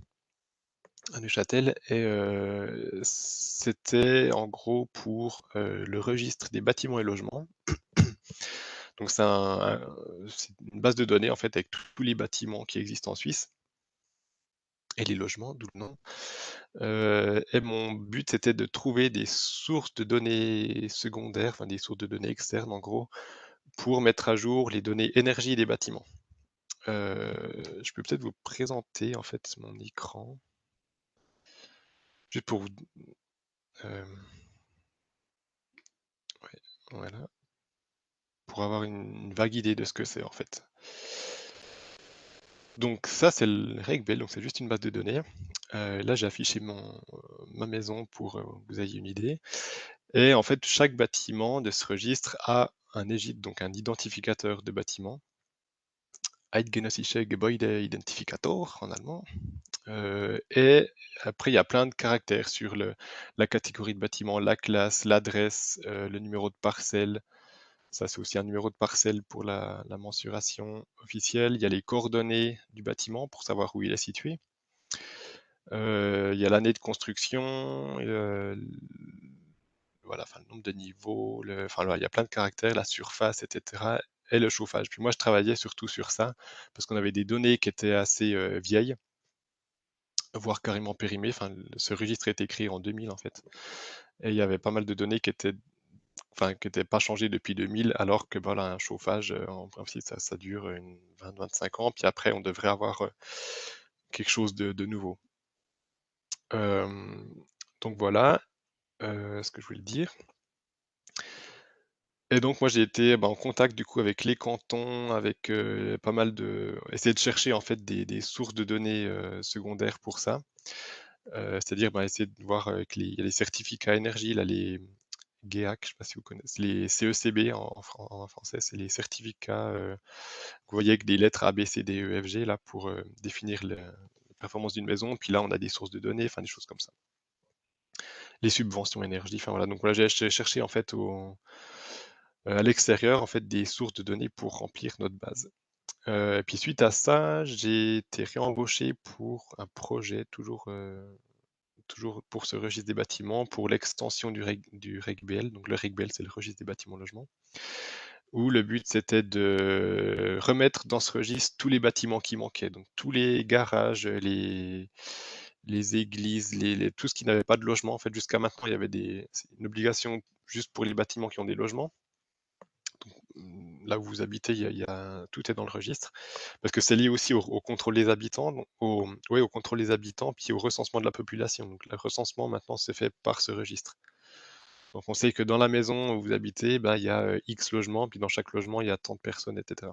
à Neuchâtel. Et c'était en gros pour le registre des bâtiments et logements. Donc c'est une base de données en fait avec tous les bâtiments qui existent en Suisse et les logements, d'où le nom. Et mon but c'était de trouver des sources de données secondaires, enfin des sources de données externes en gros, pour mettre à jour les données énergie des bâtiments. Je peux peut-être vous présenter en fait mon écran, juste pour vous. Ouais, voilà, pour avoir une vague idée de ce que c'est en fait. Donc ça c'est le RegBel, donc c'est juste une base de données. Là j'ai affiché ma maison pour que vous ayez une idée. Et en fait chaque bâtiment de ce registre a un EGID, donc un identificateur de bâtiment. Eidgenössische Gebäudeidentifikator en allemand. Et après il y a plein de caractères sur la catégorie de bâtiment, la classe, l'adresse, le numéro de parcelle. Ça, c'est aussi un numéro de parcelle pour la mensuration officielle. Il y a les coordonnées du bâtiment pour savoir où il est situé. Il y a l'année de construction, voilà, le nombre de niveaux, il y a plein de caractères, la surface, etc. Et le chauffage. Puis moi, je travaillais surtout sur ça parce qu'on avait des données qui étaient assez vieilles, voire carrément périmées. Enfin, ce registre a été créé en 2000 en fait. Et il y avait pas mal de données qui n'était pas changé depuis 2000, alors que un chauffage, en principe, ça dure une 20-25 ans, puis après, on devrait avoir quelque chose de nouveau. Donc voilà ce que je voulais dire. Et donc moi j'ai été en contact du coup avec les cantons, avec pas mal essayer de chercher en fait des sources de données secondaires pour ça. C'est-à-dire essayer de voir avec il y a les certificats énergie, là, les GEAC, je ne sais pas si vous connaissez, les CECB en français, c'est les certificats que vous voyez avec des lettres A, B, C, D, E, F, G là, pour définir la performance d'une maison. Puis là, on a des sources de données, des choses comme ça. Les subventions énergie, voilà. Donc voilà, j'ai cherché en fait à l'extérieur en fait des sources de données pour remplir notre base. Et puis suite à ça, j'ai été réembauché pour un projet toujours pour ce registre des bâtiments, pour l'extension du RegBL. Donc le RegBL, c'est le registre des bâtiments logements, où le but c'était de remettre dans ce registre tous les bâtiments qui manquaient, donc tous les garages, les églises, tout ce qui n'avait pas de logement. En fait, jusqu'à maintenant, il y avait une obligation juste pour les bâtiments qui ont des logements. Donc, là où vous habitez, tout est dans le registre, parce que c'est lié aussi au contrôle des habitants, au contrôle des habitants, puis au recensement de la population. Donc le recensement maintenant se fait par ce registre. Donc on sait que dans la maison où vous habitez, il y a X logements, puis dans chaque logement, il y a tant de personnes, etc.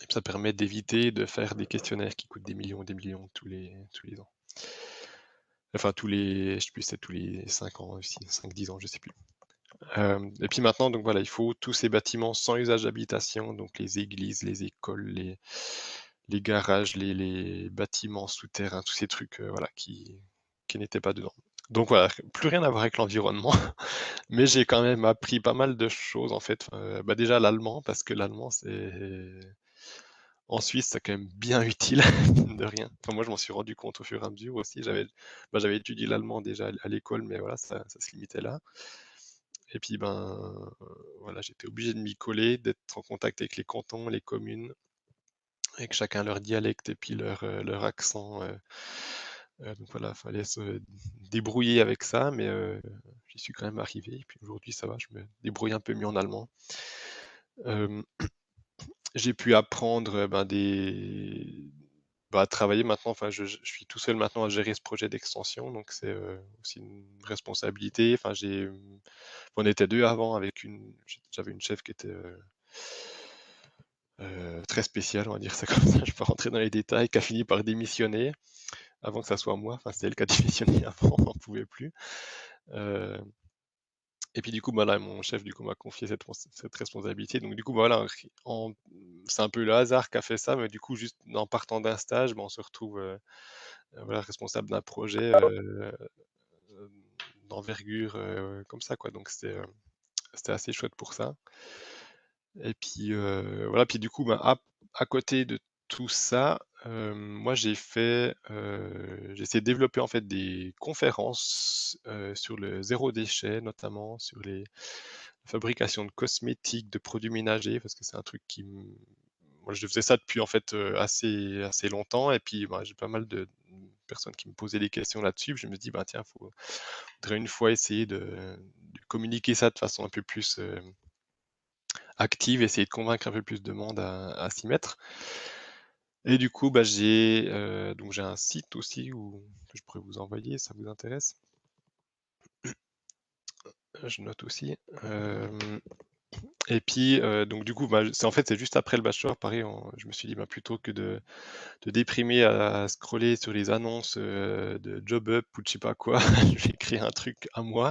Et puis ça permet d'éviter de faire des questionnaires qui coûtent des millions tous les ans. Enfin, je sais plus, c'est tous les 5 ans, 5-10 ans, je sais plus. Et puis maintenant, donc voilà, il faut tous ces bâtiments sans usage d'habitation, donc les églises, les écoles, les garages, les bâtiments souterrains, tous ces trucs qui n'étaient pas dedans. Donc voilà, plus rien à voir avec l'environnement, mais j'ai quand même appris pas mal de choses en fait. Déjà l'allemand, parce que l'allemand en Suisse, c'est quand même bien utile, de rien. Enfin, moi, je m'en suis rendu compte au fur et à mesure aussi. J'avais étudié l'allemand déjà à l'école, mais voilà, ça se limitait là. Et puis, voilà, j'étais obligé de m'y coller, d'être en contact avec les cantons, les communes, avec chacun leur dialecte et puis leur accent. Donc voilà, il fallait se débrouiller avec ça, mais j'y suis quand même arrivé. Et puis aujourd'hui, ça va, je me débrouille un peu mieux en allemand. J'ai pu apprendre à travailler maintenant. Enfin, je suis tout seul maintenant à gérer ce projet d'extension, donc c'est aussi une responsabilité. Enfin, on était deux avant avec j'avais une chef qui était très spéciale, on va dire ça comme ça. Je peux rentrer dans les détails, qui a fini par démissionner avant que ça soit moi. Enfin, c'est elle qui a démissionné avant, on n'en pouvait plus. Et puis du coup, bah, là, mon chef du coup m'a confié cette responsabilité. Donc du coup, bah, voilà, c'est un peu le hasard qui a fait ça, mais du coup, juste en partant d'un stage, bah, on se retrouve voilà, responsable d'un projet d'envergure comme ça, quoi. Donc c'était assez chouette pour ça. Et puis voilà, puis du coup, bah, à côté de tout ça, moi j'ai essayé de développer en fait des conférences sur le zéro déchet, notamment sur la fabrication de cosmétiques, de produits ménagers, parce que c'est un truc moi je faisais ça depuis en fait assez longtemps, et puis bah, j'ai pas mal de personnes qui me posaient des questions là-dessus. Je me dis, bah tiens, faudrait une fois essayer de communiquer ça de façon un peu plus active, essayer de convaincre un peu plus de monde à s'y mettre. Et du coup, bah, donc j'ai un site aussi que je pourrais vous envoyer, ça vous intéresse. Je note aussi. Et puis, donc du coup, bah, c'est juste après le bachelor, pareil, je me suis dit, bah, plutôt que de déprimer à scroller sur les annonces de JobUp ou de je sais pas quoi, je vais créer un truc à moi.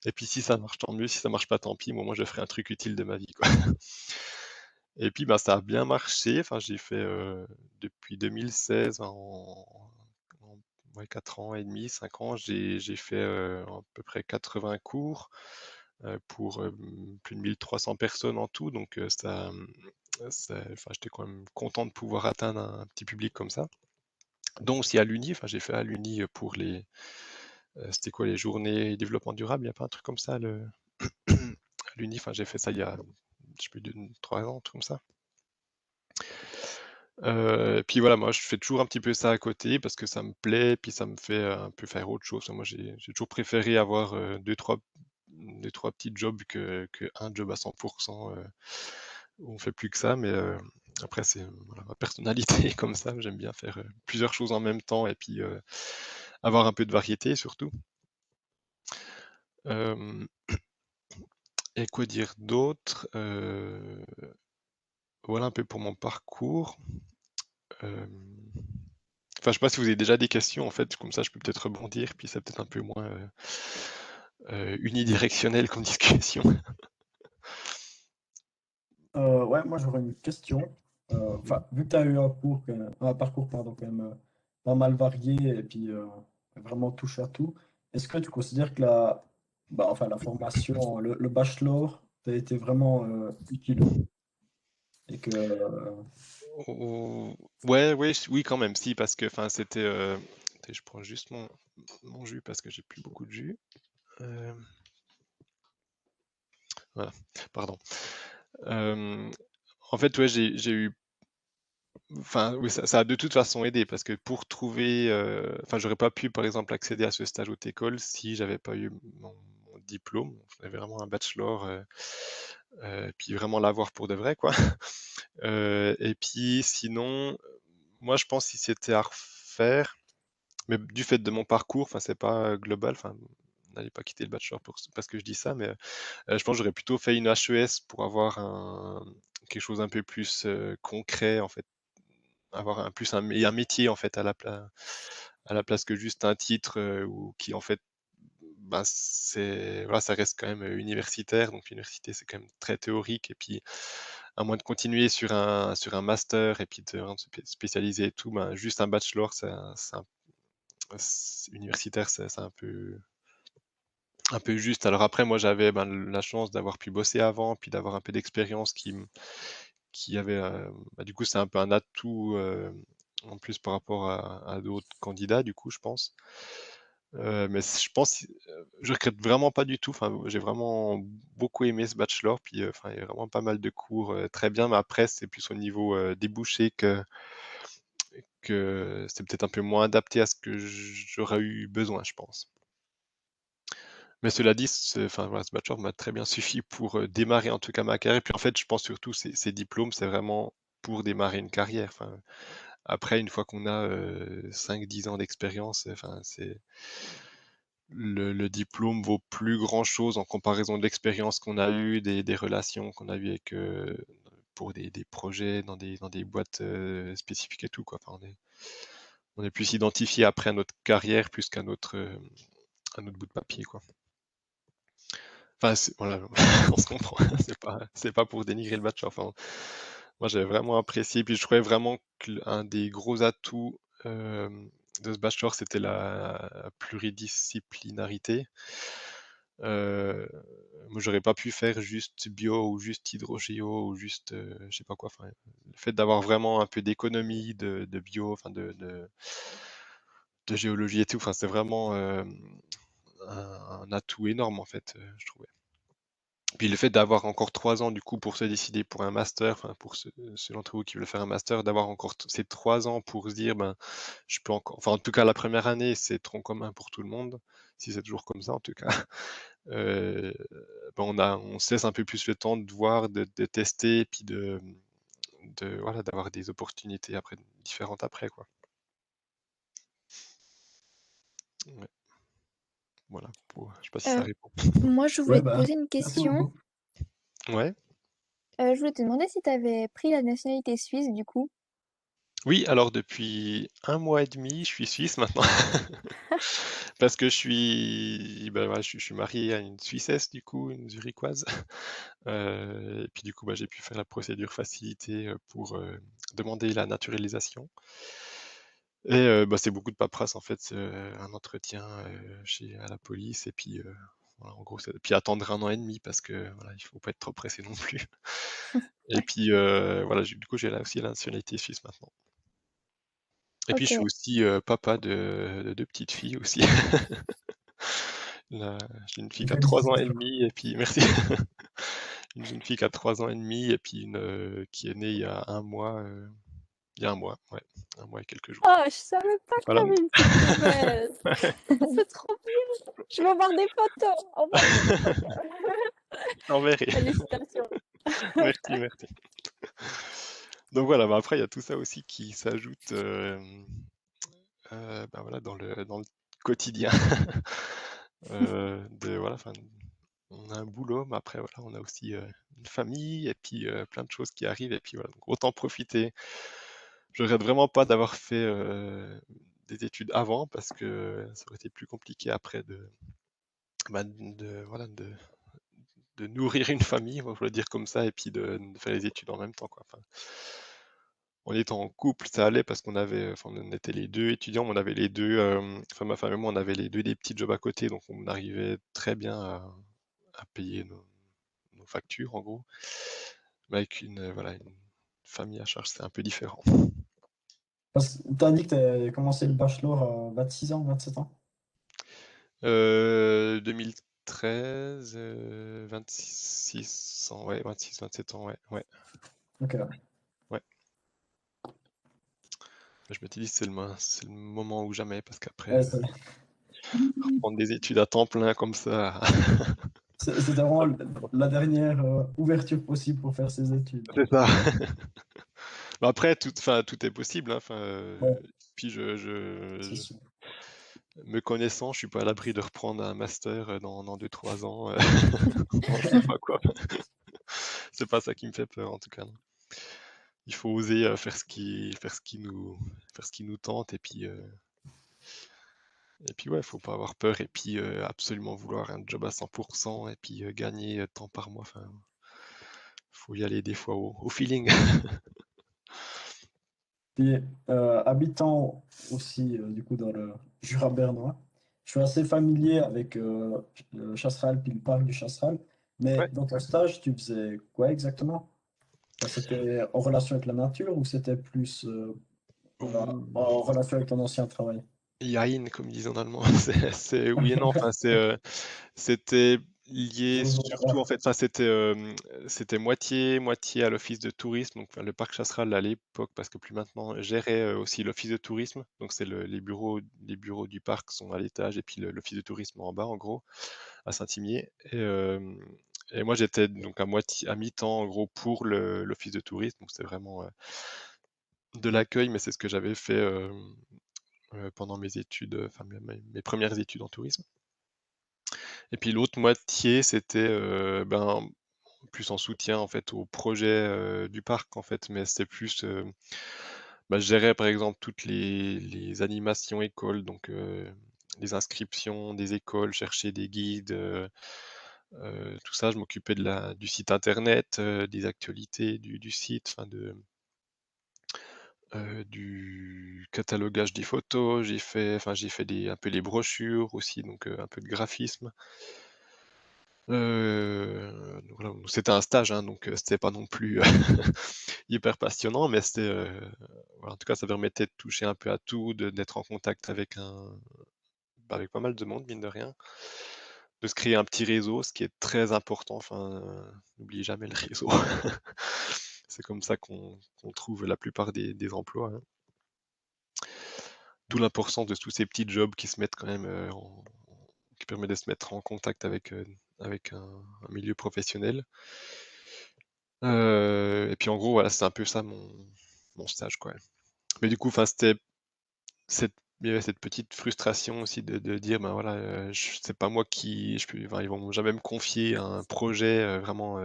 Et puis si ça marche, tant mieux. Si ça marche pas, tant pis. Moi, je ferai un truc utile de ma vie, quoi. Et puis, bah, ça a bien marché. Enfin, j'ai fait depuis 2016, en ouais, 4 ans et demi, 5 ans, j'ai fait à peu près 80 cours pour plus de 1300 personnes en tout. Donc, enfin, j'étais quand même content de pouvoir atteindre un petit public comme ça. Donc aussi à l'Uni, enfin, j'ai fait à l'Uni pour c'était quoi, les journées développement durable, il n'y a pas un truc comme ça à l'Uni, enfin, j'ai fait ça il y a, je sais plus, 3 ans, un truc comme ça. Puis voilà, moi je fais toujours un petit peu ça à côté parce que ça me plaît, puis ça me fait un peu faire autre chose. Moi j'ai toujours préféré avoir 2-3 petits jobs que un job à 100% où on fait plus que ça. Mais après, c'est voilà, ma personnalité est comme ça. J'aime bien faire plusieurs choses en même temps et puis avoir un peu de variété surtout. Euh, et quoi dire d'autre? Voilà un peu pour mon parcours. Enfin, je sais pas si vous avez déjà des questions, en fait, comme ça je peux peut-être rebondir, puis c'est peut-être un peu moins unidirectionnel comme discussion. Ouais, moi j'aurais une question. Enfin, vu que tu as eu un parcours pardon, quand même pas mal varié et puis vraiment touche à tout, est-ce que tu considères que la formation, le bachelor, t'a été vraiment utile et que Ouais, ouais, oui, quand même, si, parce que enfin, c'était. Attends, je prends juste mon jus parce que j'ai plus beaucoup de jus. Voilà, pardon. En fait, ouais, j'ai eu. Enfin, oui, ça a de toute façon aidé parce que pour trouver. Enfin, j'aurais pas pu, par exemple, accéder à ce stage haute école si j'avais pas eu mon diplôme. J'avais vraiment un bachelor, puis vraiment l'avoir pour de vrai, quoi. Et puis sinon, moi, je pense si c'était à refaire, mais du fait de mon parcours, enfin, c'est pas global, enfin, n'allez pas quitter le bachelor parce que je dis ça, mais je pense que j'aurais plutôt fait une HES pour avoir quelque chose un peu plus concret, en fait, avoir un métier, en fait, à la place que juste un titre ou qui, en fait, bah, voilà, ça reste quand même universitaire, donc l'université, c'est quand même très théorique, et puis à moins de continuer sur un master et puis de vraiment se spécialiser et tout, ben, juste un bachelor, universitaire, c'est un peu juste. Alors après, moi, j'avais ben, la chance d'avoir pu bosser avant, puis d'avoir un peu d'expérience qui avait, bah, du coup, c'est un peu un atout en plus par rapport à d'autres candidats, du coup, je pense. Mais je pense, je regrette vraiment pas du tout. Enfin, j'ai vraiment beaucoup aimé ce bachelor. Puis, enfin, il y a vraiment pas mal de cours très bien. Mais après, c'est plus au niveau débouché que c'est peut-être un peu moins adapté à ce que j'aurais eu besoin, je pense. Mais cela dit, enfin, voilà, ce bachelor m'a très bien suffi pour démarrer en tout cas ma carrière. Et puis en fait, je pense surtout ces diplômes, c'est vraiment pour démarrer une carrière. Enfin, après, une fois qu'on a 5-10 ans d'expérience, enfin, le diplôme vaut plus grand-chose en comparaison de l'expérience qu'on a eue, des relations qu'on a eues avec, pour des projets dans des boîtes spécifiques et tout, quoi. Enfin, on est plus identifié après à notre carrière plus qu'à un autre bout de papier, quoi. Enfin, voilà, on se comprend. C'est pas pour dénigrer le bachelor. Enfin, moi, j'ai vraiment apprécié. Puis je trouvais vraiment qu'un des gros atouts de ce bachelor, c'était la pluridisciplinarité. Moi, j'aurais pas pu faire juste bio ou juste hydrogéo ou juste, je sais pas quoi. Enfin, le fait d'avoir vraiment un peu d'économie, de bio, enfin de géologie et tout, enfin, c'est vraiment un atout énorme en fait, je trouvais. Puis le fait d'avoir encore 3 ans du coup pour se décider pour un master, enfin pour ceux d'entre vous qui veulent faire un master, d'avoir encore ces 3 ans pour se dire ben je peux encore, enfin en tout cas la première année c'est tronc commun pour tout le monde, si c'est toujours comme ça en tout cas. Ben, on se laisse un peu plus le temps de voir, de tester, et puis voilà, d'avoir des opportunités après différentes après quoi. Ouais. Voilà, je sais pas si ça Euh, répond. Moi, je Ouais, voulais te bah, poser une merci question. beaucoup. Ouais. Je voulais te demander si tu avais pris la nationalité suisse, du coup. Oui, alors depuis 1 mois et demi, je suis suisse maintenant. Parce que ben, voilà, je suis marié à une Suissesse, du coup, une Zurichoise. Et puis du coup, bah, j'ai pu faire la procédure facilitée pour demander la naturalisation. Et bah, c'est beaucoup de paperasse en fait, un entretien à la police, et puis voilà, en gros, puis attendre 1 an et demi parce que voilà, il faut pas être trop pressé non plus. Et puis voilà, du coup, j'ai là aussi la nationalité suisse maintenant. Et puis je suis Ok. aussi papa de 2 petites filles aussi. J'ai une fille qui a 3 ans et Félicitations. demi, et puis merci. Une jeune fille qui a 3 ans et demi, et puis une qui est née il y a 1 mois, il y a 1 mois, ouais, 1 mois et quelques jours. Oh, je savais pas que Voilà. t'avais une petite bébête. C'est trop bien. Je veux voir des photos. Envoie-moi des photos. Je t'enverrai. Félicitations. Merci, merci. Donc voilà, bah, après il y a tout ça aussi qui s'ajoute, bah, voilà, dans le quotidien. Voilà, enfin, on a un boulot, mais après voilà, on a aussi, une famille, et puis, plein de choses qui arrivent, et puis voilà, donc autant profiter. Je regrette vraiment pas d'avoir fait, des études avant, parce que ça aurait été plus compliqué après bah, voilà, de nourrir une famille, on va le dire comme ça, et puis de faire les études en même temps, quoi. Enfin, en étant en couple, ça allait parce qu'on avait, enfin, on était les 2 étudiants, mais on avait les 2, enfin ma femme et moi, on avait les 2 des petits jobs à côté, donc on arrivait très bien à payer nos factures en gros. Mais avec voilà, une famille à charge, c'est un peu différent. Parce que t'as dit que t'as commencé le bachelor à 26 ans, 27 ans? 2013, 26 ans, ouais, 26-27 ans, ouais, ouais, Ok. ouais. Je me suis dit, c'est le moment ou jamais, parce qu'après, Ouais, reprendre des études à temps plein comme ça, c'était vraiment la dernière ouverture possible pour faire ses études. c'est ça. Mais après, enfin, tout est possible, hein, enfin, Ouais, puis c'est sûr. me connaissant, je suis pas à l'abri de reprendre un master dans 2-3 ans, je sais pas quoi. C'est pas ça qui me fait peur en tout cas, non. Il faut oser faire ce qui nous tente, et puis ouais, faut pas avoir peur, et puis absolument vouloir un job à 100%, et puis gagner tant par mois. Enfin, faut y aller des fois au feeling. Puis, habitant aussi du coup dans le Jura bernois, je suis assez familier avec le Chasseral puis le parc du Chasseral. Mais Ouais. dans ton stage, tu faisais quoi exactement? Enfin, c'était en relation avec la nature ou c'était plus en relation avec ton ancien travail? Jein, comme ils disent en allemand, c'est oui et non. Enfin, c'était lié surtout en fait. Enfin, c'était moitié à l'office de tourisme. Donc, enfin, le parc Chasseral à l'époque, parce que plus maintenant, gérait aussi l'office de tourisme. Donc, c'est les bureaux du parc sont à l'étage, et puis l'office de tourisme en bas, en gros, à Saint-Imier. Et moi, j'étais donc à mi-temps, en gros, pour l'office de tourisme. Donc, c'est vraiment de l'accueil, mais c'est ce que j'avais fait pendant mes études, enfin mes premières études en tourisme. Et puis l'autre moitié, c'était ben, plus en soutien en fait au projet du parc en fait, mais c'était plus, bah, je gérais par exemple toutes les animations écoles, donc les inscriptions des écoles, chercher des guides, Tout ça, je m'occupais du site internet, des actualités du site, du catalogage des photos. J'ai fait un peu les brochures aussi, donc un peu de graphisme. Donc voilà, c'était un stage, hein, donc c'était pas non plus hyper passionnant, mais voilà, en tout cas, ça permettait de toucher un peu à tout, d'être en contact avec avec pas mal de monde, mine de rien, de se créer un petit réseau, ce qui est très important. N'oubliez jamais le réseau. C'est comme ça qu'on trouve la plupart des emplois, hein. D'où l'importance de tous ces petits jobs qui se mettent quand même qui permettent de se mettre en contact avec un milieu professionnel. Et puis en gros, voilà, c'est un peu ça mon stage, quoi. Mais du coup, il y avait cette petite frustration aussi de dire, ben voilà, c'est pas moi ils vont jamais me confier un projet vraiment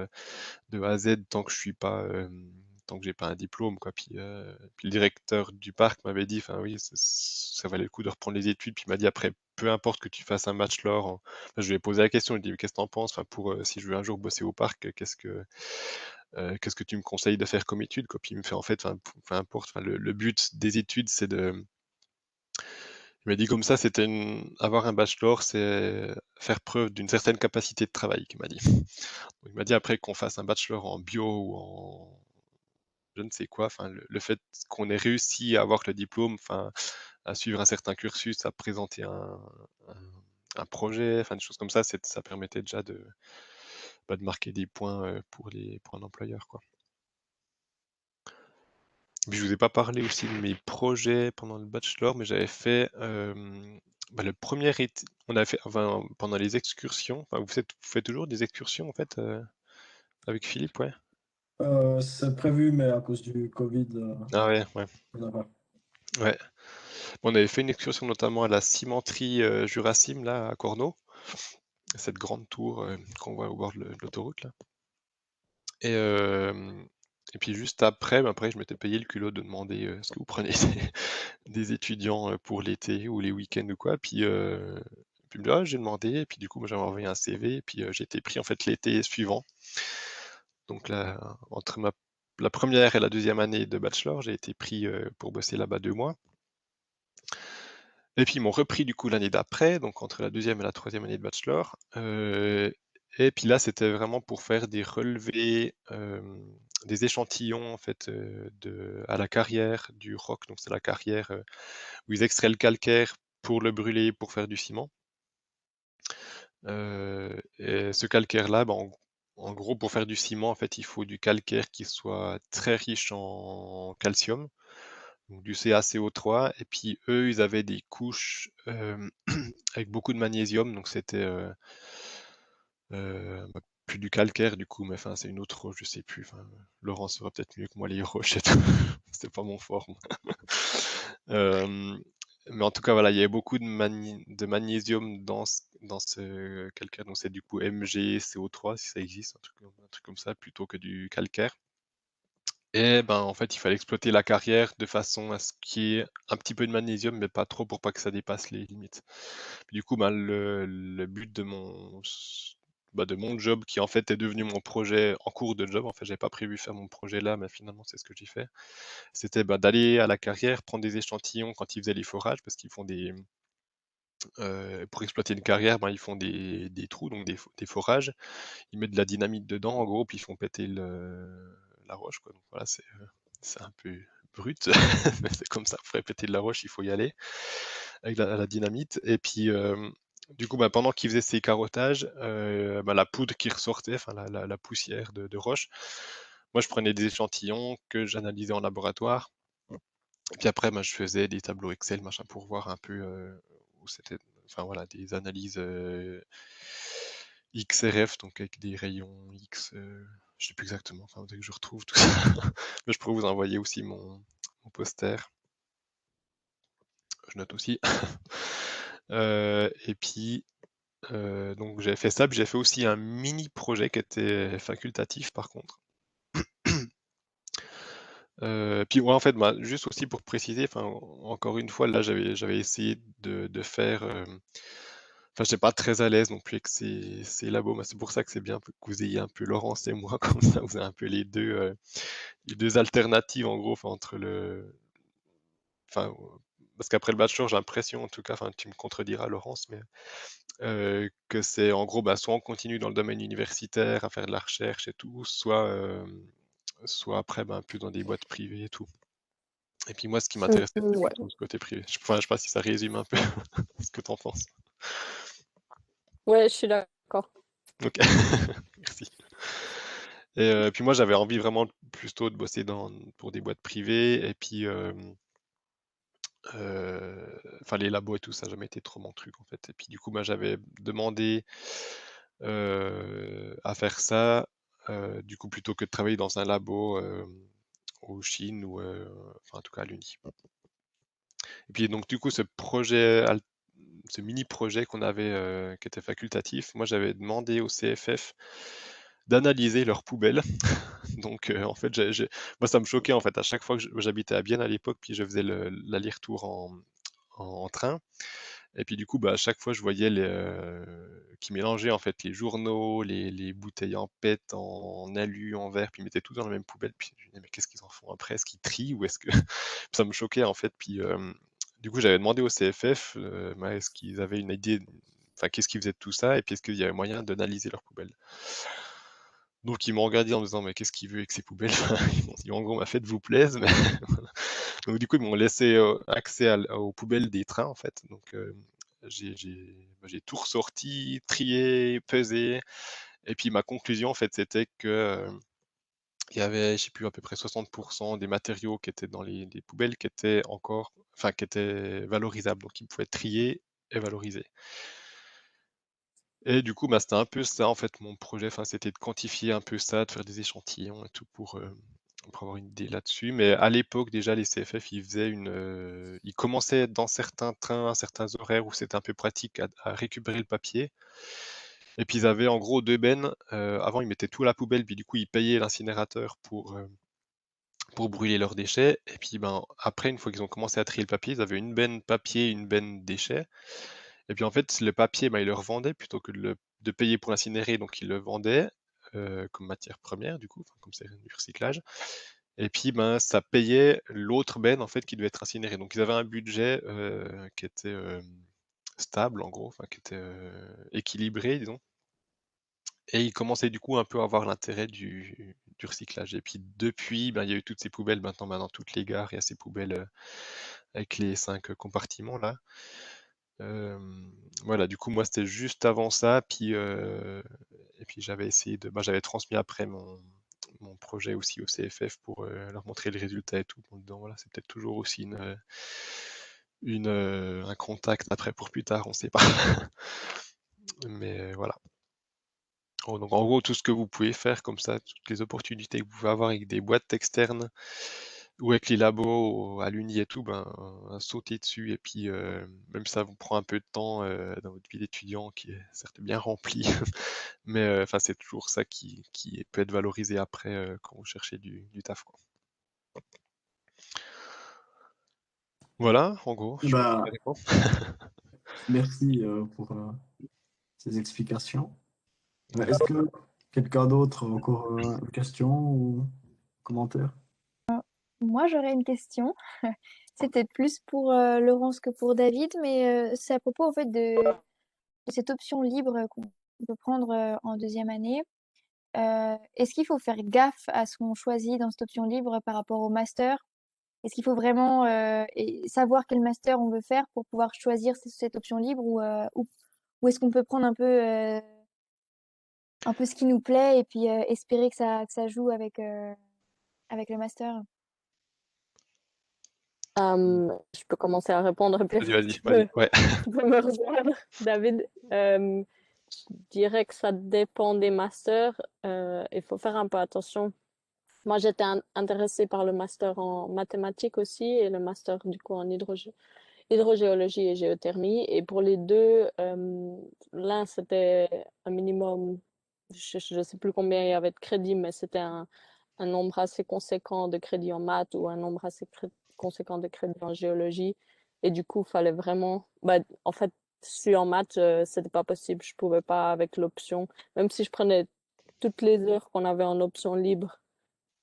de A à Z tant que j'ai pas un diplôme, quoi. Puis le directeur du parc m'avait dit, enfin oui, ça valait le coup de reprendre les études. Puis il m'a dit après, peu importe que tu fasses un bachelor, je lui ai posé la question, je lui ai dit, qu'est-ce que t'en penses? Enfin, si je veux un jour bosser au parc, qu'est-ce que tu me conseilles de faire comme étude, quoi? Puis il me fait en fait, peu importe, le but des études, il m'a dit comme ça, avoir un bachelor, c'est faire preuve d'une certaine capacité de travail, qu'il m'a dit. Donc, il m'a dit après qu'on fasse un bachelor en bio ou en je ne sais quoi, le fait qu'on ait réussi à avoir le diplôme, à suivre un certain cursus, à présenter un projet, des choses comme ça, ça permettait déjà de marquer des points pour un employeur, quoi. Puis je vous ai pas parlé aussi de mes projets pendant le bachelor, mais j'avais fait le premier on a fait pendant les excursions. Vous faites toujours des excursions en fait avec Philippe, ouais. C'est prévu, mais à cause du Covid, Ah ouais, ouais, on n'a pas. ouais. On avait fait une excursion notamment à la cimenterie Jurasim là à Cornau, cette grande tour qu'on voit au bord de l'autoroute là. Et puis juste après, je m'étais payé le culot de demander est-ce que vous prenez des étudiants pour l'été ou les week-ends ou quoi. Puis il me dit, ah, j'ai demandé, et puis du coup, moi j'avais envoyé un CV, et puis j'ai été pris en fait l'été suivant. Donc là, entre la première et la deuxième année de bachelor, j'ai été pris pour bosser là-bas 2 mois. Et puis ils m'ont repris du coup l'année d'après, donc entre la deuxième et la troisième année de bachelor. Et puis là, c'était vraiment pour faire des relevés, des échantillons en fait à la carrière du roc. Donc c'est la carrière où ils extraient le calcaire pour le brûler, pour faire du ciment. Et ce calcaire-là, en gros, pour faire du ciment, en fait, il faut du calcaire qui soit très riche en calcium, donc du CaCO3. Et puis eux, ils avaient des couches avec beaucoup de magnésium, donc c'était plus du calcaire du coup, mais c'est une autre roche, je sais plus. Laurent saura peut-être mieux que moi les roches et tout. C'était pas mon fort, moi. Mais en tout cas, voilà, il y avait beaucoup de magnésium dans ce calcaire, donc c'est du coup MgCO3 si ça existe, un truc comme ça, plutôt que du calcaire. Et en fait, il fallait exploiter la carrière de façon à ce qu'il y ait un petit peu de magnésium, mais pas trop pour pas que ça dépasse les limites. Du coup, le but de mon job, qui en fait est devenu mon projet en cours de job, en fait, j'avais pas prévu faire mon projet là, mais finalement, c'est ce que j'ai fait. C'était d'aller à la carrière, prendre des échantillons quand ils faisaient les forages, parce qu'ils font pour exploiter une carrière, ils font des trous, donc des forages. Ils mettent de la dynamite dedans, en gros, puis ils font péter la roche, quoi. Donc voilà, c'est un peu brut, mais c'est comme ça. Pour faire péter de la roche, il faut y aller avec la dynamite. Et puis, du coup, pendant qu'ils faisaient ces carottages, la poudre qui ressortait, la poussière de roche, moi, je prenais des échantillons que j'analysais en laboratoire. Et puis après, je faisais des tableaux Excel, machin, pour voir un peu où c'était. Enfin voilà, des analyses XRF, donc avec des rayons X, je sais plus exactement, dès que je retrouve tout ça. Mais je pourrais vous envoyer aussi mon poster. Je note aussi. Et puis, donc j'avais fait ça, puis j'ai fait aussi un mini projet qui était facultatif par contre. Puis ouais, en fait, juste aussi pour préciser, encore une fois, là j'avais essayé de faire Enfin, j'étais pas très à l'aise non plus avec ces labos. C'est pour ça que c'est bien que vous ayez un peu Laurence et moi, comme ça, vous avez un peu les deux alternatives en gros, enfin, entre enfin, parce qu'après le bachelor, j'ai l'impression, en tout cas, enfin, tu me contrediras, Laurence, mais que c'est en gros, soit on continue dans le domaine universitaire à faire de la recherche et tout, soit après, un peu dans des boîtes privées et tout. Et puis moi, ce qui m'intéressait, c'était Ouais. plutôt ce côté privé. Enfin, je sais pas si ça résume un peu ce que tu en penses. Ouais, je suis d'accord. Ok, merci. Et puis moi, j'avais envie vraiment plutôt de bosser pour des boîtes privées. Et puis, enfin, les labos et tout, ça n'a jamais été trop mon truc, en fait. Et puis, du coup, j'avais demandé à faire ça, du coup, plutôt que de travailler dans un labo au Chine ou, enfin, en tout cas, à l'Uni. Et puis, donc, du coup, ce mini-projet qu'on avait, qui était facultatif, moi, j'avais demandé au CFF d'analyser leurs poubelles. Donc, en fait, moi, ça me choquait, en fait, à chaque fois que j'habitais à Bienne à l'époque, puis je faisais l'aller-retour en train. Et puis du coup, à chaque fois, je voyais qui mélangeaient en fait les journaux, les bouteilles en PET, en alu, en verre, puis ils mettaient tout dans la même poubelle. Puis je me disais, mais qu'est-ce qu'ils en font après? Est-ce qu'ils trient ou est-ce que ça me choquait en fait. Puis du coup, j'avais demandé au CFF est-ce qu'ils avaient une idée, enfin qu'est-ce qu'ils faisaient de tout ça, et puis est-ce qu'il y avait moyen d'analyser leurs poubelles. Donc ils m'ont regardé en me disant mais qu'est-ce qu'il veut avec ces poubelles? Ils m'ont dit en gros, faites-vous plaisir, mais voilà. Donc du coup, ils m'ont laissé accès aux poubelles des trains en fait. Donc j'ai tout ressorti, trié, pesé. Et puis ma conclusion en fait, c'était que il y avait, je sais plus, à peu près 60% des matériaux qui étaient dans des poubelles qui étaient enfin qui étaient valorisables, donc ils pouvaient être triés et valorisés. Et du coup, c'était un peu ça en fait mon projet. Enfin, c'était de quantifier un peu ça, de faire des échantillons et tout pour avoir une idée là-dessus. Mais à l'époque, déjà, les CFF, ils commençaient dans certains trains, à certains horaires où c'était un peu pratique à récupérer le papier. Et puis ils avaient en gros deux bennes. Avant, ils mettaient tout à la poubelle, puis du coup, ils payaient l'incinérateur pour brûler leurs déchets. Et puis après, une fois qu'ils ont commencé à trier le papier, ils avaient une benne papier, une benne déchets. Et puis en fait, le papier, ils le revendaient plutôt que de payer pour l'incinérer, donc ils le vendaient comme matière première, du coup, comme c'est du recyclage. Et puis ça payait l'autre benne en fait qui devait être incinérée. Donc ils avaient un budget qui était stable en gros, enfin qui était équilibré, disons. Et ils commençaient du coup un peu à avoir l'intérêt du recyclage. Et puis depuis, il y a eu toutes ces poubelles maintenant, dans toutes les gares, il y a ces poubelles avec les 5 compartiments là. Voilà, du coup, moi, c'était juste avant ça, et puis j'avais essayé j'avais transmis après mon projet aussi au CFF pour leur montrer les résultats et tout. Donc voilà, c'est peut-être toujours aussi un contact après pour plus tard, on sait pas. Mais voilà. Donc en gros, tout ce que vous pouvez faire comme ça, toutes les opportunités que vous pouvez avoir avec des boîtes externes ou avec les labos à l'Uni et tout, sauter dessus. Et puis, même ça vous prend un peu de temps dans votre vie d'étudiant qui est certes bien remplie, mais c'est toujours ça qui peut être valorisé après quand vous cherchez du taf, quoi. Voilà, en gros, je sais pas si ça Bah, répond. merci pour ces explications. Est-ce que quelqu'un d'autre a encore une question ou commentaire? Moi, j'aurais une question. C'était plus pour Laurence que pour David, mais c'est à propos en fait de cette option libre qu'on peut prendre en deuxième année. Est-ce qu'il faut faire gaffe à ce qu'on choisit dans cette option libre par rapport au master? Est-ce qu'il faut vraiment savoir quel master on veut faire pour pouvoir choisir cette option libre ou est-ce qu'on peut prendre un peu ce qui nous plaît et puis espérer que ça joue avec le master? Je peux commencer à répondre et puis Vas-y, après vas-y, vas-y. Ouais. tu peux me rejoindre, David. Je dirais que ça dépend des masters. Il faut faire un peu attention. Moi, j'étais intéressée par le master en mathématiques aussi et le master du coup en hydrogéologie et géothermie. Et pour les deux, l'un c'était un minimum, je ne sais plus combien il y avait de crédits, mais c'était un nombre assez conséquent de crédits en maths ou un nombre assez conséquent de crédits en géologie. Et du coup, il fallait vraiment, en fait, su en maths, c'était pas possible. Je pouvais pas avec l'option. Même si je prenais toutes les heures qu'on avait en option libre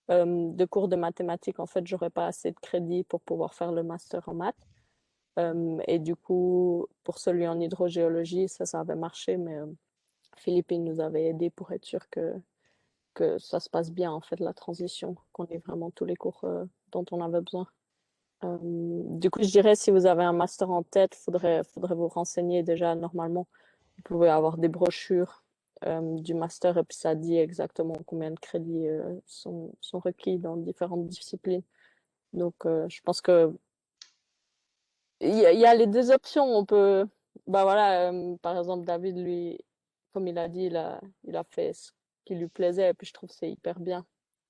de cours de mathématiques, en fait, j'aurais pas assez de crédit pour pouvoir faire le master en maths. Et du coup, pour celui en hydrogéologie, ça avait marché, mais Philippe, il nous avait aidé pour être sûr que ça se passe bien, en fait, la transition, qu'on ait vraiment tous les cours dont on avait besoin. Du coup, je dirais, si vous avez un master en tête, faudrait vous renseigner déjà normalement. Vous pouvez avoir des brochures du master et puis ça dit exactement combien de crédits sont requis dans différentes disciplines. Donc, je pense que il y a les deux options. On peut, bah voilà, par exemple, David, lui, comme il a dit, il a fait ce qui lui plaisait et puis je trouve que c'est hyper bien.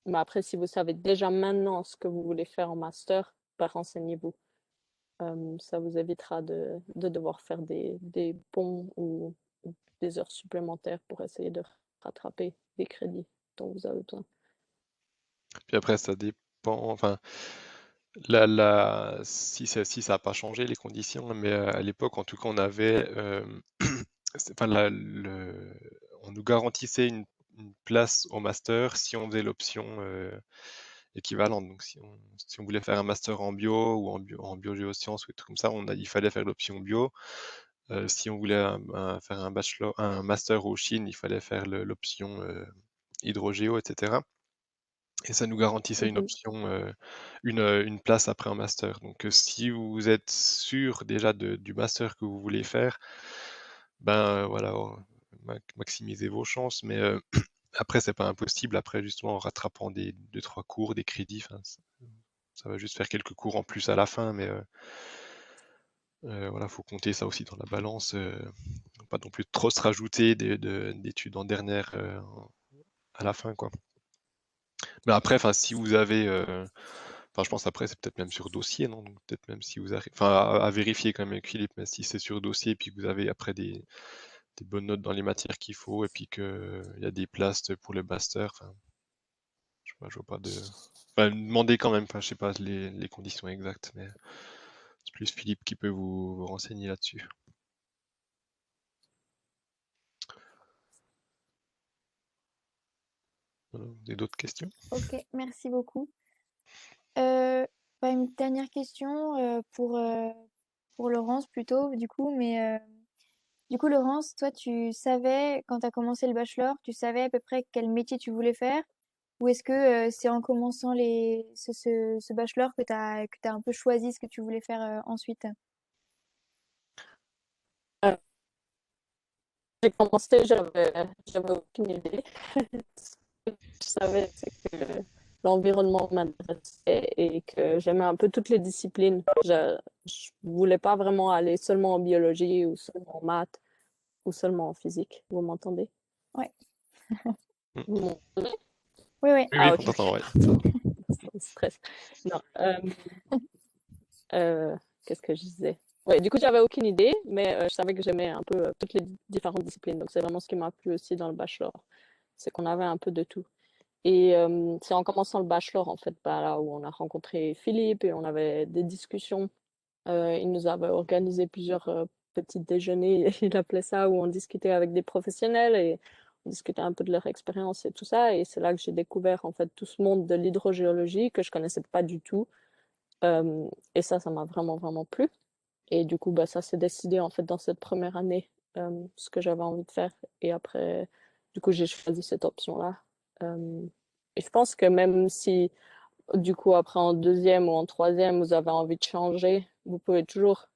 Mais après, si vous savez déjà maintenant ce que vous voulez faire en master, bah, renseignez-vous. Ça vous évitera de devoir faire des ponts ou des heures supplémentaires pour essayer de rattraper des crédits dont vous avez besoin. Puis après, ça dépend. Enfin, si ça n'a pas changé les conditions, mais à l'époque, en tout cas, on avait, enfin, on nous garantissait une place au master si on faisait l'option équivalente. Donc, si on voulait faire un master en bio ou en biogéosciences ou des trucs comme ça, il fallait faire l'option bio. Si on voulait faire un master au Chine, il fallait faire l'option hydrogéo, etc. Et ça nous garantissait une option, une place après un master. Donc, si vous êtes sûr déjà du master que vous voulez faire, ben voilà, maximisez vos chances. Mais après, c'est pas impossible. Après, justement, en rattrapant des 2-3 cours, des crédits, ça va juste faire quelques cours en plus à la fin, mais voilà, faut compter ça aussi dans la balance. Pas non plus trop se rajouter d'études en dernière à la fin, quoi. Mais après, si vous avez, je pense après c'est peut-être même sur dossier, non? Donc peut-être même si vous arrivez, à vérifier quand même avec Philippe, mais si c'est sur dossier, puis que vous avez après des bonnes notes dans les matières qu'il faut, et puis qu'il y a des places pour le master, je vois pas de. Demandez quand même, je sais pas les conditions exactes, mais c'est plus Philippe qui peut vous renseigner là-dessus. Voilà, vous avez d'autres questions? Ok, merci beaucoup. Une dernière question pour Laurence plutôt, du coup, mais du coup, Laurence, toi, tu savais, quand tu as commencé le bachelor, tu savais à peu près quel métier tu voulais faire? Ou est-ce que c'est en commençant ce bachelor que que t'as un peu choisi ce que tu voulais faire ensuite? Euh, j'ai commencé, j'avais aucune idée. Ce que je savais, c'est que l'environnement m'intéressait et que j'aimais un peu toutes les disciplines. Je voulais pas vraiment aller seulement en biologie ou seulement en maths ou seulement en physique. Vous m'entendez? Ouais. Vous m'entendez? Oui, oui. Oui, Ah, on ok. t'entend, ouais. Sans stress. Non. Qu'est-ce que je disais? Ouais, du coup, j'avais aucune idée, mais je savais que j'aimais un peu toutes les différentes disciplines. Donc, c'est vraiment ce qui m'a plu aussi dans le bachelor. C'est qu'on avait un peu de tout. Et c'est en commençant le bachelor, en fait, là où on a rencontré Philippe et on avait des discussions. Il nous avait organisé plusieurs petits déjeuners, il appelait ça, où on discutait avec des professionnels et on discutait un peu de leur expérience et tout ça. Et c'est là que j'ai découvert, en fait, tout ce monde de l'hydrogéologie que je connaissais pas du tout. Et ça m'a vraiment, vraiment plu. Et du coup, bah, ça s'est décidé, en fait, dans cette première année, ce que j'avais envie de faire. Et après, du coup, j'ai choisi cette option-là. Et je pense que même si, du coup, après en deuxième ou en troisième, vous avez envie de changer, vous pouvez toujours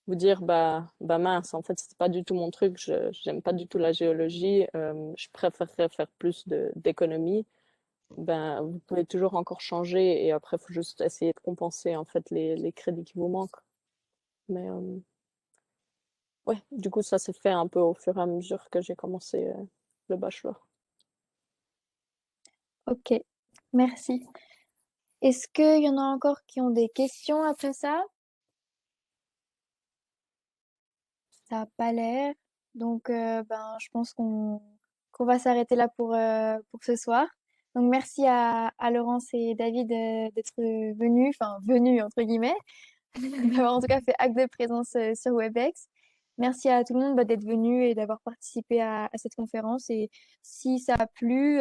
vous dire, bah mince, en fait, c'est pas du tout mon truc, j'aime pas du tout la géologie, je préférerais faire plus d'économie. Ben, vous pouvez toujours encore changer et après, il faut juste essayer de compenser, en fait, les crédits qui vous manquent. Mais ouais, du coup, ça s'est fait un peu au fur et à mesure que j'ai commencé le bachelor. Ok, merci. Est-ce qu'il y en a encore qui ont des questions après ça? Ça n'a pas l'air. Donc, je pense qu'on va s'arrêter là pour ce soir. Donc, merci à Laurence et David d'être venus, enfin venus entre guillemets, d'avoir en tout cas fait acte de présence sur WebEx. merci à tout le monde d'être venu et d'avoir participé à cette conférence. Et si ça a plu,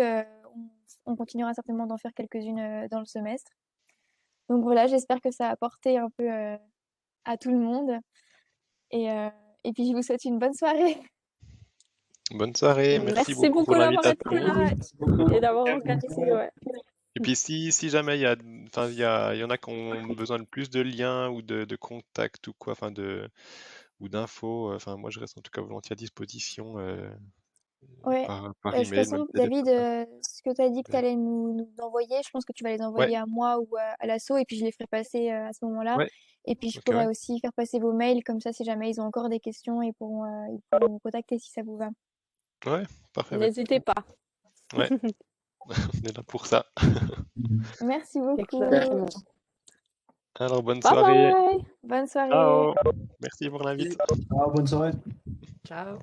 on continuera certainement d'en faire quelques-unes dans le semestre. Donc voilà, j'espère que ça a apporté un peu à tout le monde. Et puis je vous souhaite une bonne soirée. Bonne soirée, merci Merci beaucoup pour beaucoup d'avoir été l'invitation. là Merci beaucoup. et d'avoir organisé. Ouais. Et puis si jamais il y en a qui ont besoin de plus de liens ou de contacts ou quoi, ou d'infos, moi je reste en tout cas volontiers à disposition Ouais. par De toute email, même façon, David, téléphone. ce que tu as dit que tu allais nous envoyer, je pense que tu vas les Ouais, envoyer à moi ou à l'asso et puis je les ferai passer à ce moment-là. ouais, Et puis je ok, ouais. pourrais aussi faire passer vos mails, comme ça, si jamais ils ont encore des questions, ils pourront vous contacter si ça vous va. Ouais, parfait, ouais. N'hésitez pas. Ouais, on est là pour ça. Merci beaucoup. Exactement. Alors bonne Bye soirée. bye. Bonne soirée. Ciao. Merci pour l'invite. Bonne soirée. Ciao.